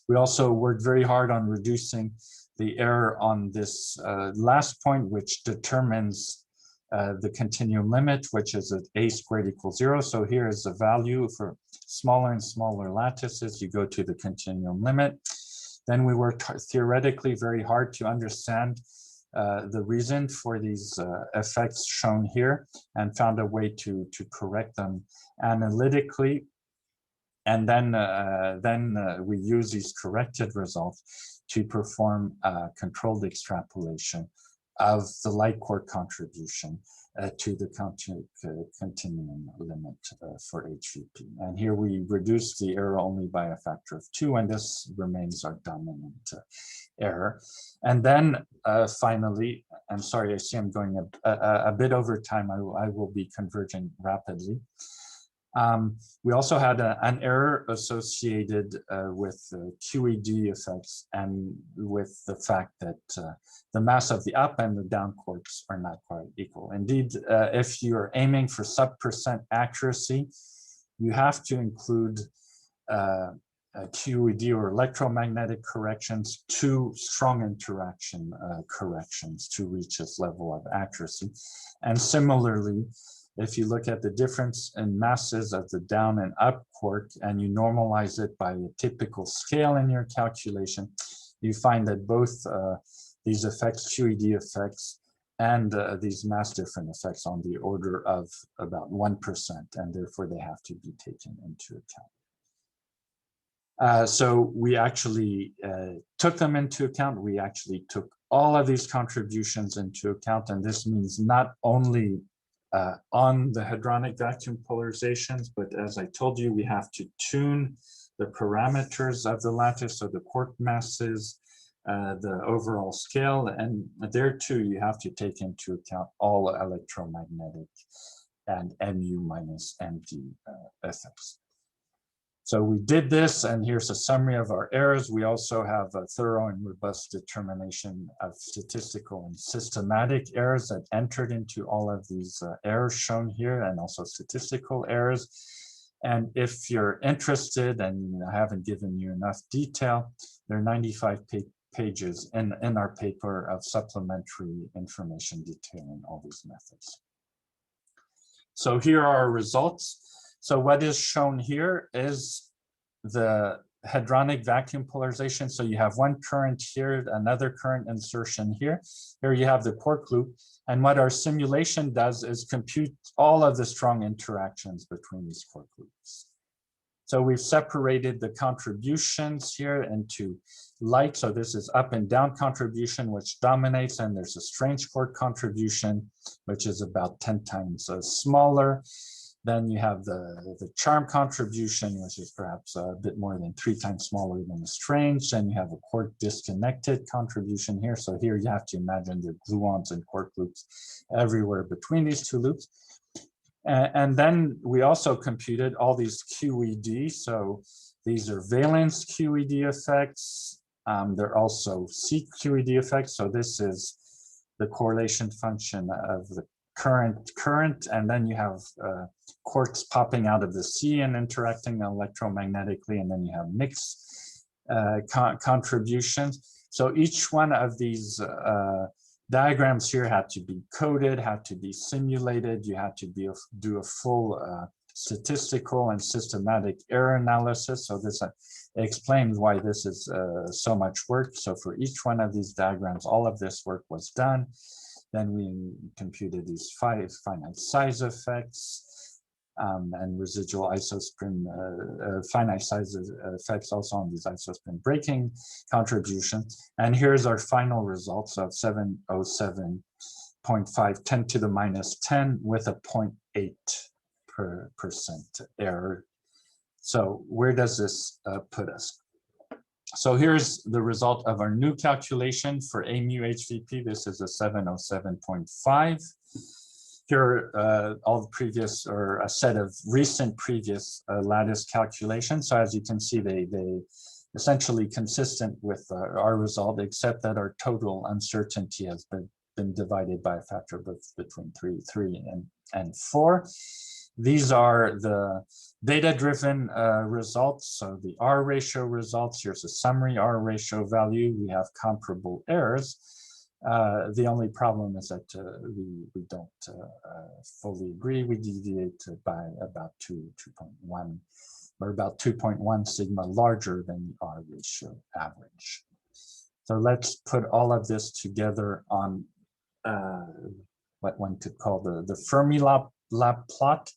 We also worked very hard on reducing the error on this last point, which determines the continuum limit, which is at a squared equals 0. So here is the value for smaller and smaller lattices. You go to the continuum limit. Then we worked theoretically very hard to understand the reason for these effects shown here and found a way to correct them analytically. And then we use these corrected results to perform a controlled extrapolation of the light quark contribution to the continuum limit for HVP. And here we reduce the error only by a factor of 2, and this remains our dominant error. And then finally, I'm sorry, I see I'm going a bit over time. I will be converging rapidly. We also had an error associated with QED effects and with the fact that the mass of the up and the down quarks are not quite equal. Indeed, if you're aiming for sub% accuracy, you have to include QED or electromagnetic corrections to strong interaction corrections to reach this level of accuracy. And similarly, if you look at the difference in masses of the down and up quark and you normalize it by a typical scale in your calculation, you find that both these effects, QED effects, and these mass difference effects on the order of about 1%, and therefore they have to be taken into account. So we actually took them into account. We actually took all of these contributions into account, and this means not only on the hadronic vacuum polarizations, but as I told you, we have to tune the parameters of the lattice, so the quark masses, the overall scale, and there too you have to take into account all electromagnetic and MU minus MD effects. So we did this, and here's a summary of our errors. We also have a thorough and robust determination of statistical and systematic errors that entered into all of these errors shown here, and also statistical errors. And if you're interested, and I haven't given you enough detail, there are 95 pages in our paper of supplementary information detailing all these methods. So here are our results. So what is shown here is the hadronic vacuum polarization. So you have one current here, another current insertion here. Here you have the quark loop. And what our simulation does is compute all of the strong interactions between these quark loops. So we've separated the contributions here into light. So this is up and down contribution, which dominates, and there's a strange quark contribution, which is about 10 times smaller. Then you have the charm contribution, which is perhaps a bit more than 3 times smaller than the strange. Then you have a quark disconnected contribution here. So here you have to imagine the gluons and quark loops everywhere between these two loops. And then we also computed all these QED. So these are valence QED effects. They're also CQED effects. So this is the correlation function of the current, and then you have quarks popping out of the C and interacting electromagnetically, and then you have mixed contributions. So each one of these diagrams here had to be coded, had to be simulated. You had to do a full statistical and systematic error analysis. So this explains why this is so much work. So for each one of these diagrams, all of this work was done. Then we computed these finite size effects and residual isospin, finite size effects also on these isospin breaking contributions. And here's our final results of 707.5, 10 to the minus 10 with a 0.8% error. So where does this put us? So here's the result of our new calculation for A mu HVP. This is a 707.5. Here are all the previous, or a set of recent previous lattice calculations. So as you can see, they essentially consistent with our result, except that our total uncertainty has been divided by a factor of between 3 and 4. These are the data-driven results, so the R ratio results. Here's a summary R ratio value. We have comparable errors. The only problem is that we don't fully agree. We deviate by about 2.1, or about 2.1 sigma larger than the R ratio average. So let's put all of this together on what one could call the Fermilab plot.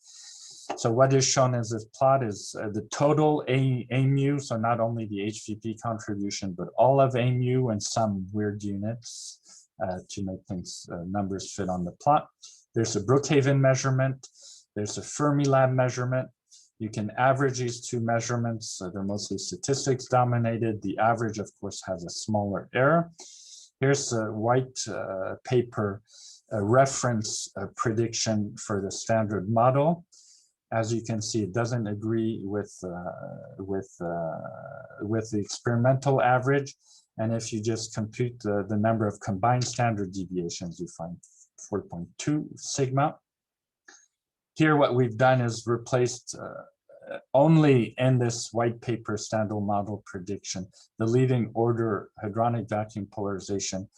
So what is shown as this plot is the total A mu, so not only the HVP contribution, but all of A mu and some weird units to make things numbers fit on the plot. There's a Brookhaven measurement. There's a Fermilab measurement. You can average these two measurements. So they're mostly statistics dominated. The average, of course, has a smaller error. Here's a white paper reference prediction for the standard model. As you can see, it doesn't agree with the experimental average. And if you just compute the number of combined standard deviations, you find 4.2 sigma. Here, what we've done is replaced only in this white paper standard model prediction, the leading order hadronic vacuum polarization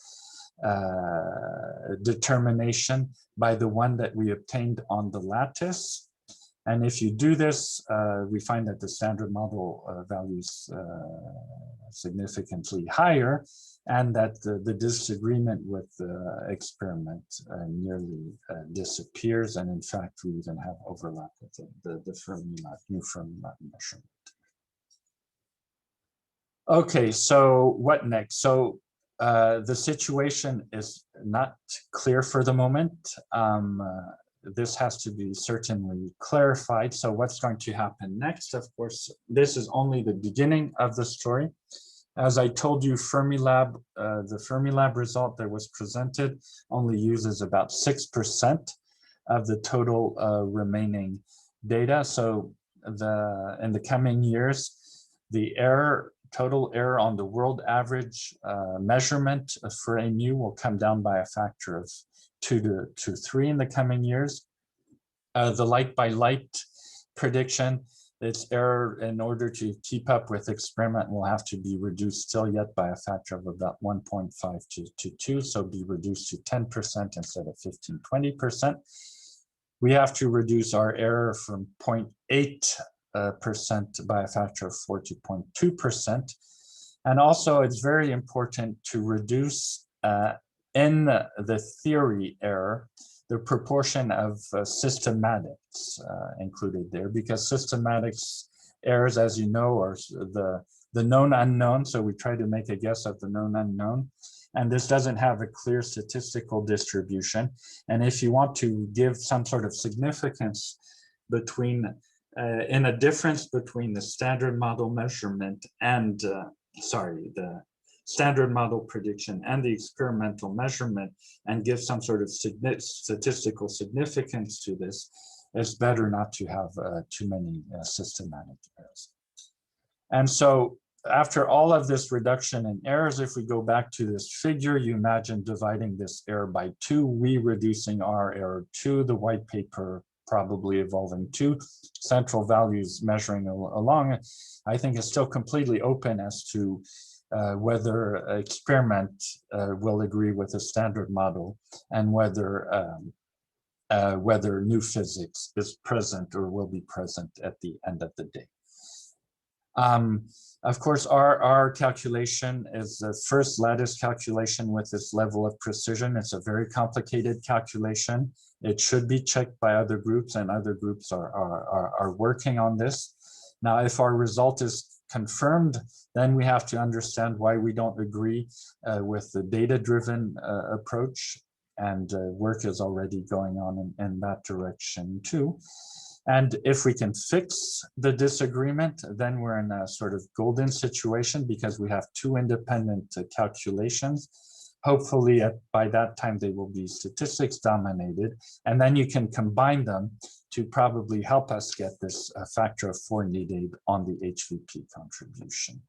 determination by the one that we obtained on the lattice. And if you do this, we find that the standard model values significantly higher, and that the disagreement with the experiment nearly disappears. And in fact, we even have overlap with the new Fermilab measurement. Okay, so what next? So the situation is not clear for the moment. This has to be certainly clarified. So what's going to happen next? Of course, this is only the beginning of the story. As I told you, Fermilab, the Fermilab result that was presented only uses about 6% of the total remaining data. So in the coming years, the total error on the world average measurement for A mu will come down by a factor of 2 to 3 in the coming years. The light by light prediction, its error, in order to keep up with experiment, will have to be reduced still yet by a factor of about 1.5 to 2, so be reduced to 10% instead of 15–20%. We have to reduce our error from 0.8% by a factor of 4 to 0.2%. And also, it's very important to reduce in the theory error, the proportion of systematics included there, because systematics errors, as you know, are the known unknown. So we try to make a guess of the known unknown. And this doesn't have a clear statistical distribution. And if you want to give some sort of significance between, in a difference between the standard model measurement and, the standard model prediction and the experimental measurement, and give some sort of statistical significance to this, it's better not to have too many systematic errors. And so after all of this reduction in errors, if we go back to this figure, you imagine dividing this error by 2, we reducing our error to the white paper probably evolving 2 central values measuring along. I think it's still completely open as to whether experiment will agree with the standard model, and whether new physics is present or will be present at the end of the day. Of course, our calculation is the first lattice calculation with this level of precision. It's a very complicated calculation. It should be checked by other groups, and other groups are working on this. Now, if our result is confirmed, then we have to understand why we don't agree with the data-driven approach, and work is already going on in that direction too. And if we can fix the disagreement, then we're in a sort of golden situation, because we have 2 independent calculations. Hopefully by that time they will be statistics dominated, and then you can combine them to probably help us get this factor of 4 needed on the HVP contribution.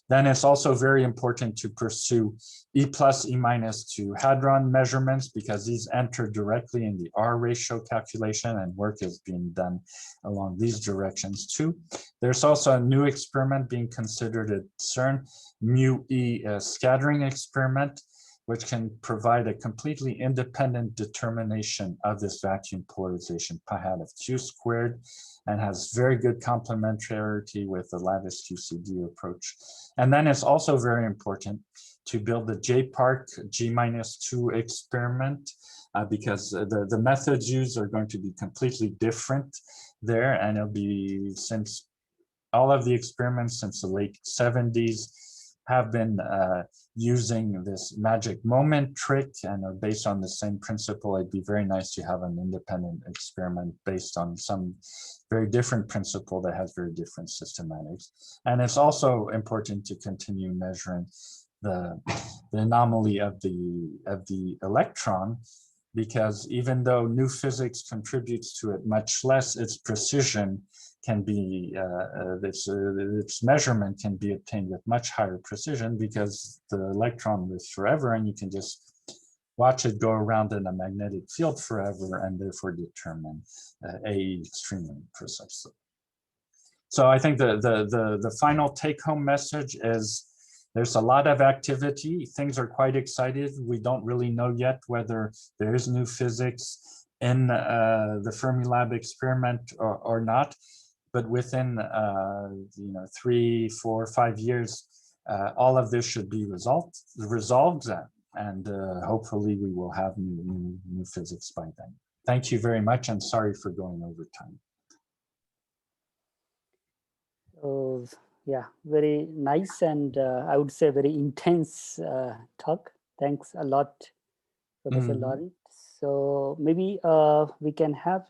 Then it's also very important to pursue E plus, E minus to hadron measurements, because these enter directly in the R ratio calculation, and work is being done along these directions too. There's also a new experiment being considered at CERN, Mu-E scattering experiment, which can provide a completely independent determination of this vacuum polarization pi hat of Q squared, and has very good complementarity with the lattice QCD approach. And then it's also very important to build the J-Park G-2 experiment, because the methods used are going to be completely different there, and it'll be, since all of the experiments since the late 70s have been using this magic moment trick and are based on the same principle, it'd be very nice to have an independent experiment based on some very different principle that has very different systematics. And it's also important to continue measuring the anomaly of the electron, because even though new physics contributes to it much less, its precision can be, its measurement can be obtained with much higher precision, because the electron lives forever, and you can just watch it go around in a magnetic field forever, and therefore determine A extremely precisely. So I think the final take-home message is there's a lot of activity. Things are quite excited. We don't really know yet whether there is new physics in the Fermilab experiment or not. But within 3, 4, 5 years, all of this should be resolved, and hopefully we will have new physics by then. Thank you very much, and sorry for going over time. Yeah, very nice, and I would say very intense talk. Thanks a lot, Professor Laurent. So maybe we can have,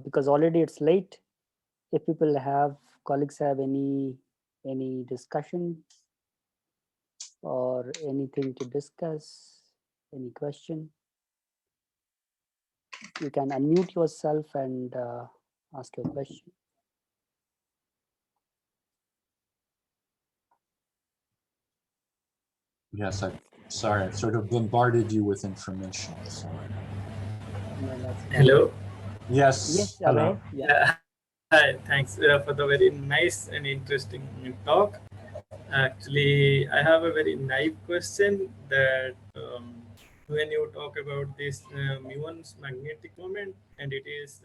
because already it's late, if people have, colleagues have any discussion or anything to discuss, any question, you can unmute yourself and ask your question. Yes, sorry, I sort of bombarded you with information. So. No, Hello. Yes. Yes. Hello. Yeah. Hi. Thanks for the very nice and interesting talk. Actually, I have a very naive question that when you talk about this muon's magnetic moment, and it is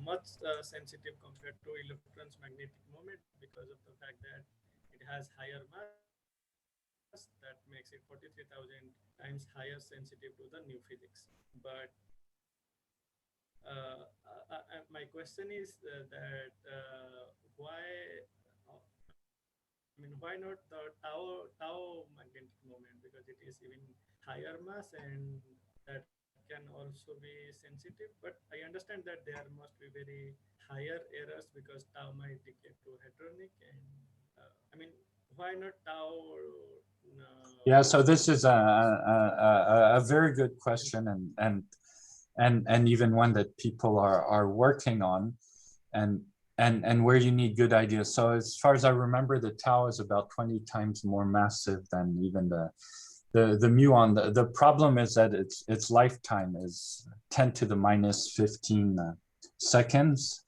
much sensitive compared to electron's magnetic moment because of the fact that it has higher mass, that makes it 43,000 times higher sensitive to the new physics. But my question is that why, I mean, why not the tau magnetic moment? Because it is even higher mass and that can also be sensitive. But I understand that there must be very higher errors because tau might decay to hadronic. And I mean, why not tau? Yeah, so this is a very good question, and even one that people are working on, and where you need good ideas. So as far as I remember, the tau is about 20 times more massive than even the muon. The problem is that its lifetime is 10 to the minus 15 seconds.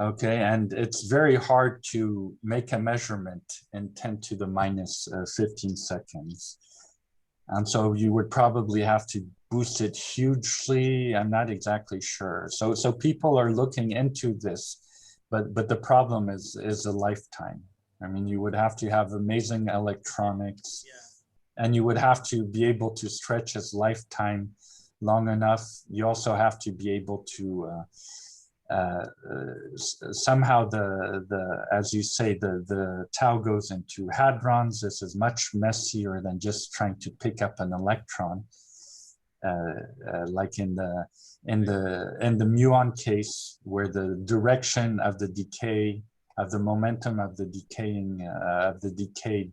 Okay, and it's very hard to make a measurement in 10 to the minus 15 seconds. And so you would probably have to boost it hugely. I'm not exactly sure. So people are looking into this, but the problem is a lifetime. I mean, you would have to have amazing electronics, and you would have to be able to stretch its lifetime long enough. You also have to be able to somehow as you say, the tau goes into hadrons. This is much messier than just trying to pick up an electron, like in the muon case, where the direction of the decay of the momentum of the decaying of the decayed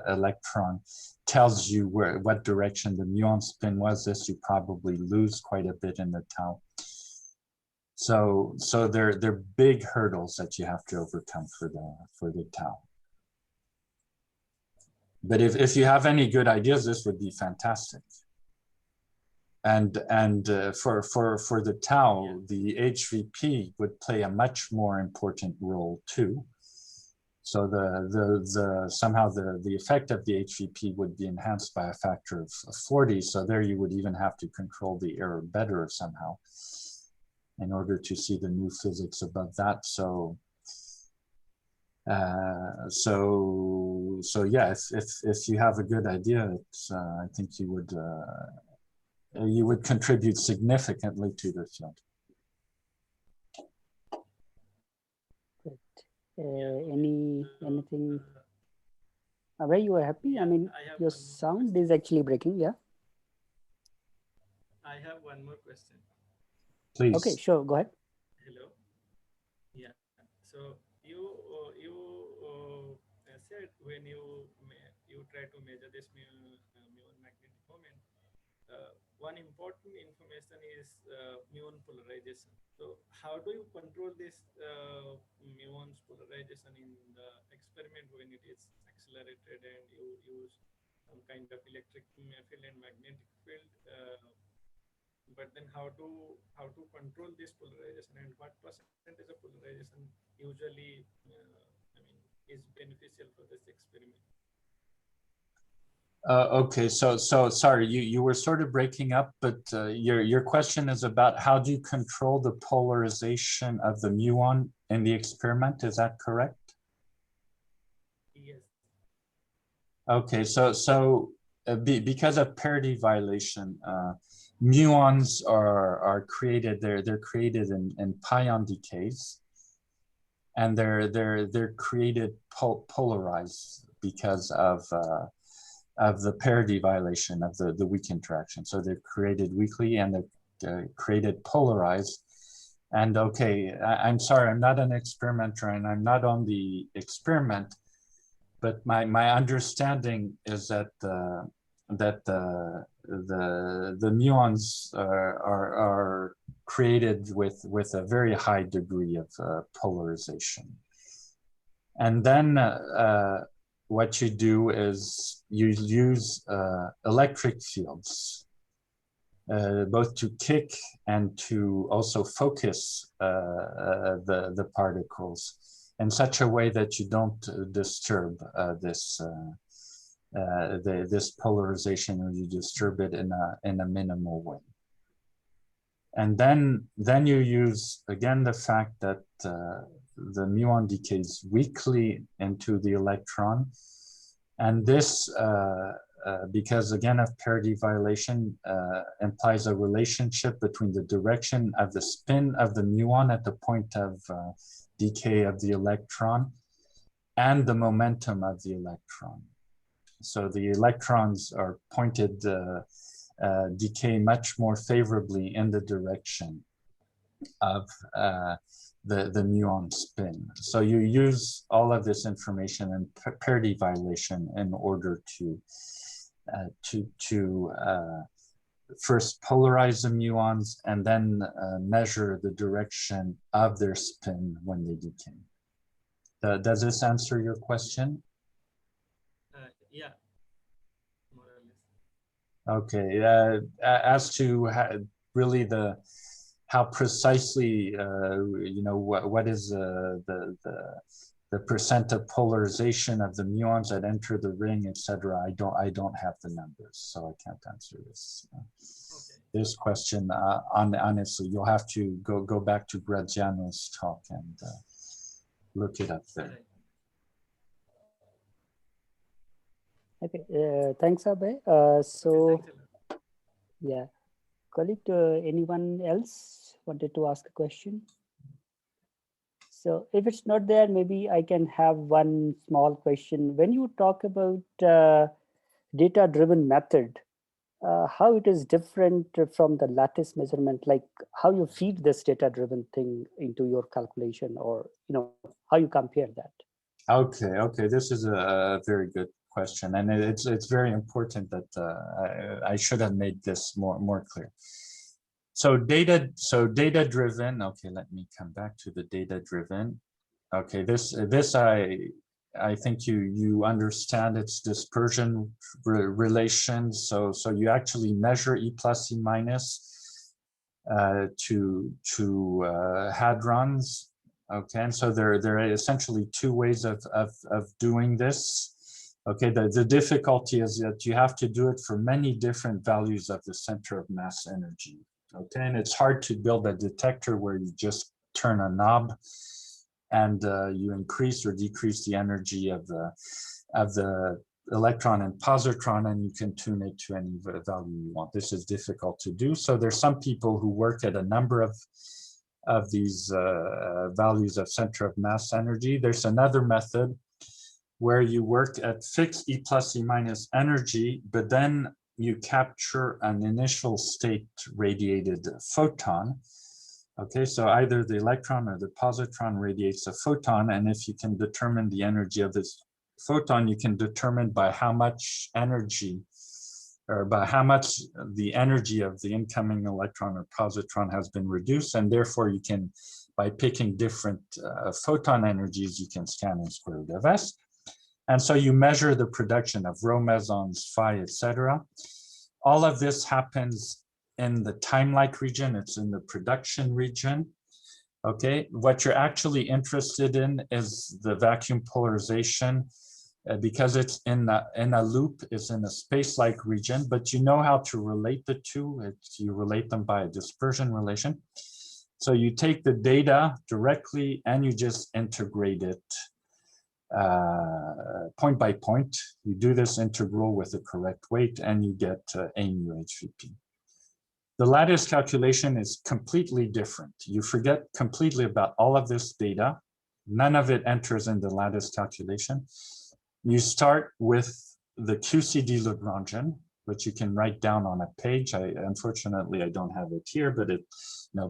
electron tells you what direction the muon spin was. This you probably lose quite a bit in the tau. So they're big hurdles that you have to overcome for the tau. But if you have any good ideas, this would be fantastic. And for the tau, the HVP would play a much more important role too. So somehow the effect of the HVP would be enhanced by a factor of 40. So there you would even have to control the error better somehow, in order to see the new physics above that. So yeah, if you have a good idea, I think you would contribute significantly to the field. Great. Anything? Where you are happy? I mean, your sound is actually breaking. Yeah. I have one more question. Please. Okay, sure. Go ahead. Hello. Yeah. So you said when you try to measure this muon magnetic moment, one important information is muon polarization. So how do you control this muon's polarization in the experiment when it is accelerated and you use some kind of electric field and magnetic field? But then how to control this polarization, and what percentage of polarization usually is beneficial for this experiment? Okay, so sorry, you were sort of breaking up, but your question is about how do you control the polarization of the muon in the experiment? Is that correct? Yes. Okay, so because of parity violation, muons are created. They're created in pion decays, and they're created polarized because of the parity violation of the weak interaction. So they're created weakly and they're created polarized. And okay, I'm sorry, I'm not an experimenter and I'm not on the experiment, but my understanding is that the muons are created with a very high degree of polarization. And then what you do is you use electric fields, both to kick and to also focus the particles in such a way that you don't disturb this polarization, or you disturb it in a minimal way. And then you use again the fact that the muon decays weakly into the electron, and this because again of parity violation implies a relationship between the direction of the spin of the muon at the point of decay of the electron and the momentum of the electron. So the electrons are pointed decay much more favorably in the direction of the muon spin. So you use all of this information and parity violation in order to first polarize the muons and then measure the direction of their spin when they decay. Does this answer your question? Yeah, more or less. Okay. As to really how precisely, what is the percent of polarization of the muons that enter the ring, etc. I don't have the numbers, so I can't answer this. This question, honestly, you'll have to go back to Graziano's talk and look it up there. Okay, thanks, Abhay. So, yeah, colleague, anyone else wanted to ask a question? So if it's not there, maybe I can have one small question. When you talk about data-driven method, how it is different from the lattice measurement, like how you feed this data-driven thing into your calculation, or how you compare that? Okay, this is a very good question, and it's very important that I should have made this more clear. So data-driven. Okay, let me come back to the data-driven. Okay, this I think you understand its dispersion relation. So you actually measure E plus E minus to hadrons. Okay, and so there are essentially two ways of doing this. Okay, the difficulty is that you have to do it for many different values of the center of mass energy. Okay, and it's hard to build a detector where you just turn a knob and you increase or decrease the energy of the electron and positron, and you can tune it to any value you want. This is difficult to do. So there's some people who work at a number of these values of center of mass energy. There's another method where you work at fixed E plus E minus energy, but then you capture an initial state radiated photon. Okay, so either the electron or the positron radiates a photon, and if you can determine the energy of this photon, you can determine by how much energy, or by how much the energy of the incoming electron or positron has been reduced, and therefore you can, by picking different photon energies, you can scan in square root of S. And so you measure the production of rho mesons, phi, etc. All of this happens in the time-like region. It's in the production region. Okay, what you're actually interested in is the vacuum polarization because it's in a loop, it's in a space-like region, but you know how to relate the two. You relate them by a dispersion relation. So you take the data directly and you just integrate it point by point. You do this integral with the correct weight and you get A mu HVP. The lattice calculation is completely different. You forget completely about all of this data. None of it enters in the lattice calculation. You start with the QCD Lagrangian, which you can write down on a page. Unfortunately, I don't have it here, but it,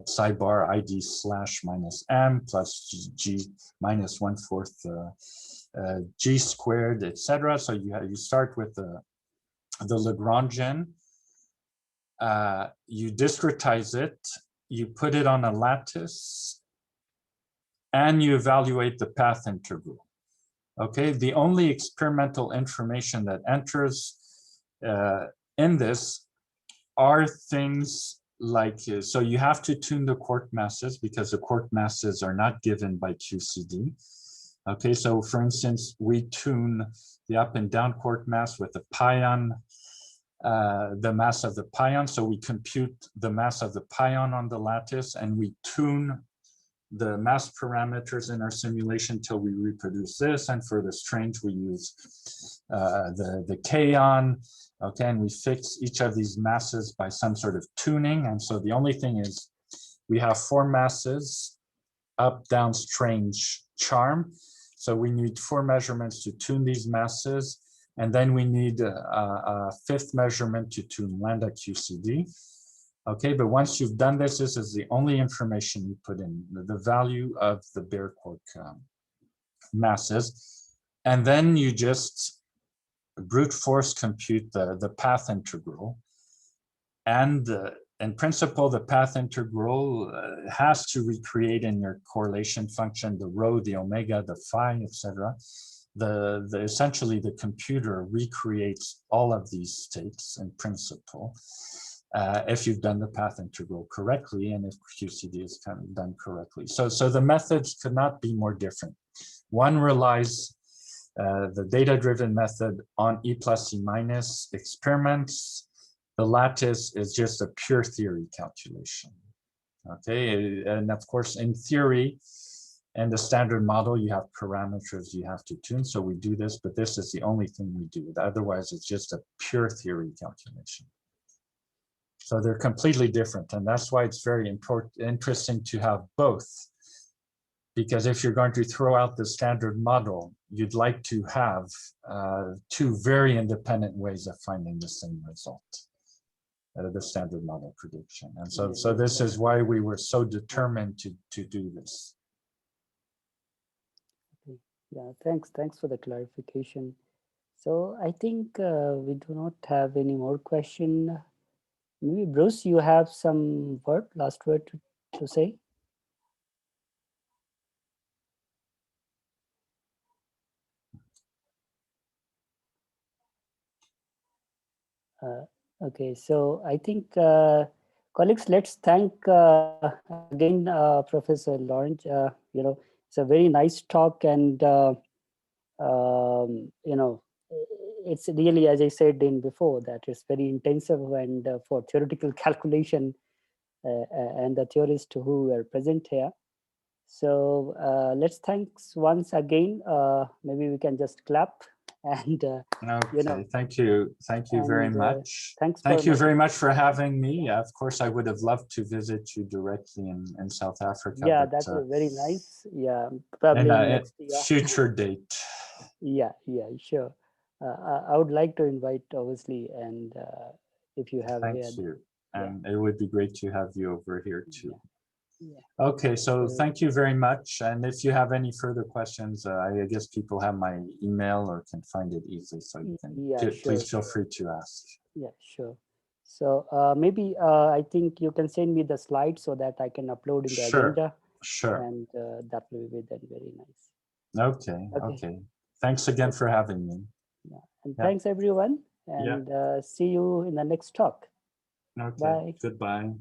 psi bar ID / minus M plus G minus 1/4 G squared, etc. So you start with the Lagrangian. You discretize it, you put it on a lattice, and you evaluate the path integral. Okay, the only experimental information that enters in this are things like, so you have to tune the quark masses because the quark masses are not given by QCD. Okay, so for instance, we tune the up and down quark mass with the pion, the mass of the pion. So we compute the mass of the pion on the lattice and we tune the mass parameters in our simulation till we reproduce this. And for the strange, we use the kaon. Okay, and we fix each of these masses by some sort of tuning. And so the only thing is we have 4 masses up-down strange charm. So we need 4 measurements to tune these masses. And then we need a 5th measurement to tune lambda QCD. Okay, but once you've done this, this is the only information you put in, the value of the bare quark masses. And then you just brute force compute the path integral. And in principle, the path integral has to recreate in your correlation function the rho, the omega, the phi, etc. Essentially, the computer recreates all of these states in principle if you've done the path integral correctly and if QCD is kind of done correctly. So the methods could not be more different. One relies the data-driven method on E plus E minus experiments. The lattice is just a pure theory calculation. Okay, and of course, in theory, and the standard model, you have parameters you have to tune. So we do this, but this is the only thing we do. Otherwise, it's just a pure theory calculation. So they're completely different. And that's why it's very interesting to have both. Because if you're going to throw out the standard model, you'd like to have 2 very independent ways of finding the same result. The standard model prediction. And so this is why we were so determined to do this. Yeah, thanks for the clarification. So I think we do not have any more question. Maybe Bruce, you have some last word to say? Okay, so I think colleagues, let's thank again Professor Laurent. You know, it's a very nice talk, and you know, it's really, as I said in before, that it's very intensive and for theoretical calculation and the theorists who are present here. So let's thanks once again. Maybe we can just clap and Okay, you know, thank you very much. Thank you very much for having me. Of course, I would have loved to visit you directly in South Africa. Yeah, but, that's very nice. Yeah, probably next year. Future date. Yeah, sure. I would like to invite, obviously, and if you have Thank here, you. yeah. And it would be great to have you over here too. Yeah. Okay, so thank you very much. And if you have any further questions, I guess people have my email or can find it easily. So you can please feel free to ask. Yeah, sure. So maybe I think you can send me the slides so that I can upload in the agenda. Sure. And that will be then very nice. Okay. Thanks again for having me. Yeah. And thanks everyone. And see you in the next talk. Okay. Bye. Goodbye.